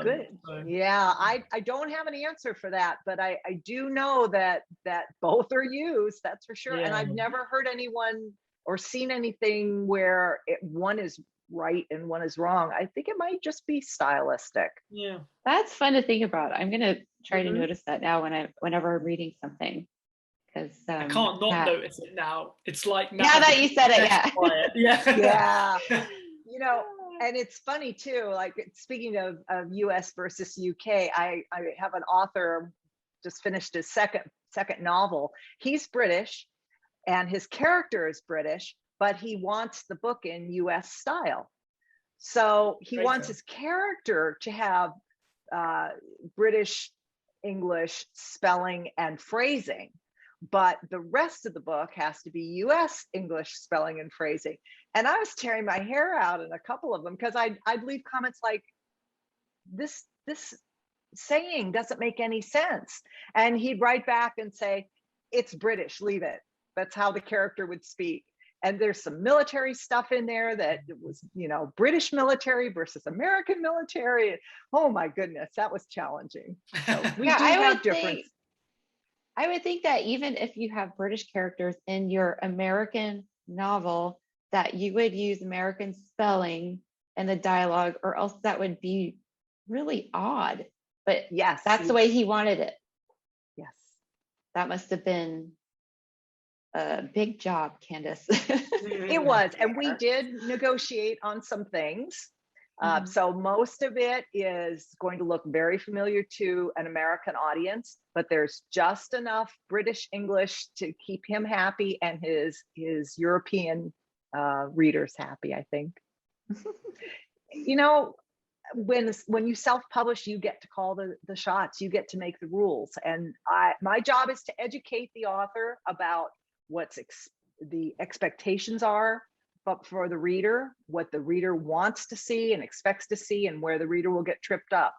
Good. Yeah, I don't have an answer for that, but I do know that both are used, that's for sure. And I've never heard anyone or seen anything where one is right and one is wrong. I think it might just be stylistic. Yeah, that's fun to think about. I'm gonna try to notice that now whenever I'm reading something, because I can't not notice it now. It's like now that you said it, yeah. And it's funny too, like, speaking of US versus UK, I have an author just finished his second novel. He's British and his character is British, but he wants the book in US style. So he wants his character to have British English spelling and phrasing, but the rest of the book has to be US English spelling and phrasing. And I was tearing my hair out in a couple of them, because I'd leave comments like, this saying doesn't make any sense. And he'd write back and say, it's British, leave it. That's how the character would speak. And there's some military stuff in there that was, British military versus American military. Oh my goodness, that was challenging. So we do have difference. I would think that even if you have British characters in your American novel, that you would use American spelling in the dialogue, or else that would be really odd. But yes, that's the way he wanted it. Yes. That must have been a big job, Candace. It was. And we did negotiate on some things. So most of it is going to look very familiar to an American audience, but there's just enough British English to keep him happy and his European readers happy, I think. When you self-publish, you get to call the shots, you get to make the rules. And my job is to educate the author about what's the expectations are, but for the reader, what the reader wants to see and expects to see, and where the reader will get tripped up.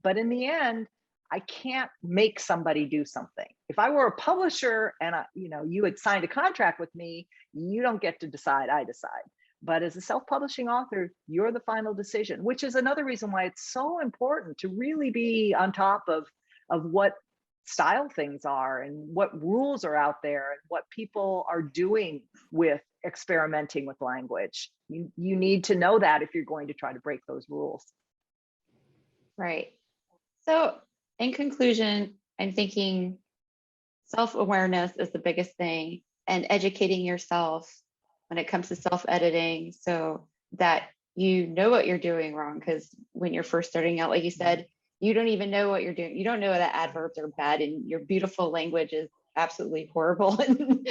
But in the end, I can't make somebody do something. If I were a publisher and you had signed a contract with me, you don't get to decide, I decide. But as a self-publishing author, you're the final decision, which is another reason why it's so important to really be on top of what style things are and what rules are out there and what people are doing with experimenting with language. You need to know that if you're going to try to break those rules. Right. So in conclusion, I'm thinking self-awareness is the biggest thing. and educating yourself when it comes to self-editing so that you know what you're doing wrong. Because when you're first starting out, like you said, you don't even know what you're doing. You don't know that adverbs are bad and your beautiful language is absolutely horrible and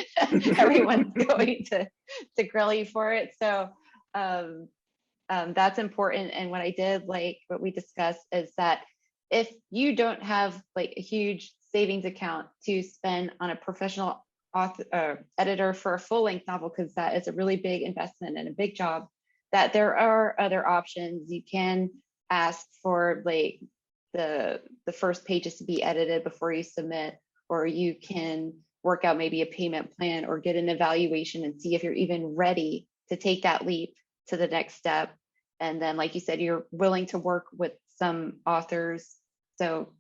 everyone's going to grill you for it. So that's important. And what I did, like what we discussed, is that if you don't have like a huge savings account to spend on a professional editor for a full-length novel, because that is a really big investment and a big job, that there are other options. You can ask for like the first pages to be edited before you submit, or you can work out maybe a payment plan or get an evaluation and see if you're even ready to take that leap to the next step. And then, like you said, you're willing to work with some authors. So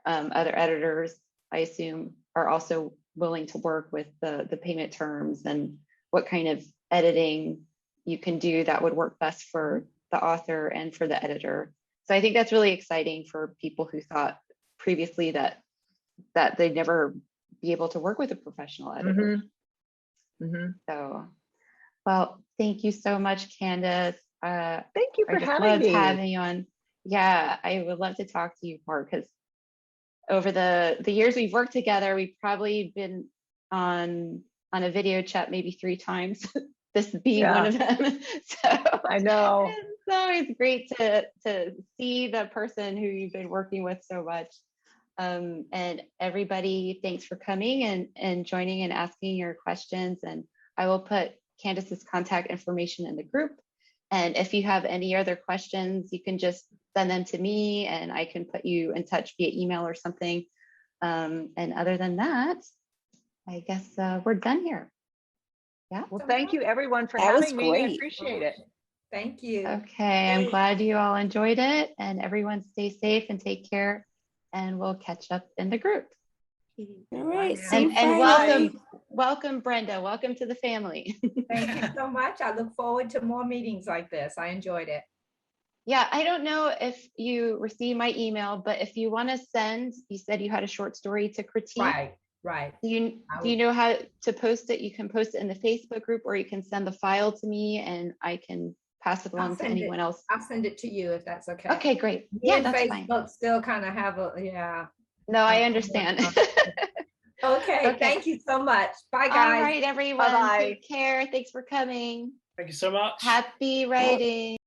other editors, I assume, are also willing to work with the payment terms and what kind of editing you can do that would work best for the author and for the editor. So I think that's really exciting for people who thought previously that they'd never be able to work with a professional editor. So, well, thank you so much, Candace. Thank you for having you on. Yeah, I would love to talk to you more, because over the years we've worked together, we've probably been on a video chat maybe 3 times. This being one of them. So I know it's always great to see the person who you've been working with so much. And everybody, thanks for coming and joining and asking your questions. And I will put Candace's contact information in the group. And if you have any other questions, you can just send them to me and I can put you in touch via email or something. And other than that, I guess we're done here. Yeah. Well, thank you everyone for That was having me. I great. appreciate it. Thank you. Okay, I'm glad you all enjoyed it, and everyone stay safe and take care, and we'll catch up in the group. All right. now. See you And Friday. welcome Brenda, welcome to the family. Thank you so much. I look forward to more meetings like this. I enjoyed it. Yeah, I don't know if you received my email, but if you want to send, you said you had a short story to critique. Right. Do you know how to post it? You can post it in the Facebook group, or you can send the file to me and I can pass it along to anyone else. I'll send it to you if that's okay. Okay, great. Yeah, that's Facebook fine. still kind of have a, yeah. No, I understand. Okay, thank you so much. Bye, guys. All right, everyone. Bye-bye. Take care. Thanks for coming. Thank you so much. Happy writing.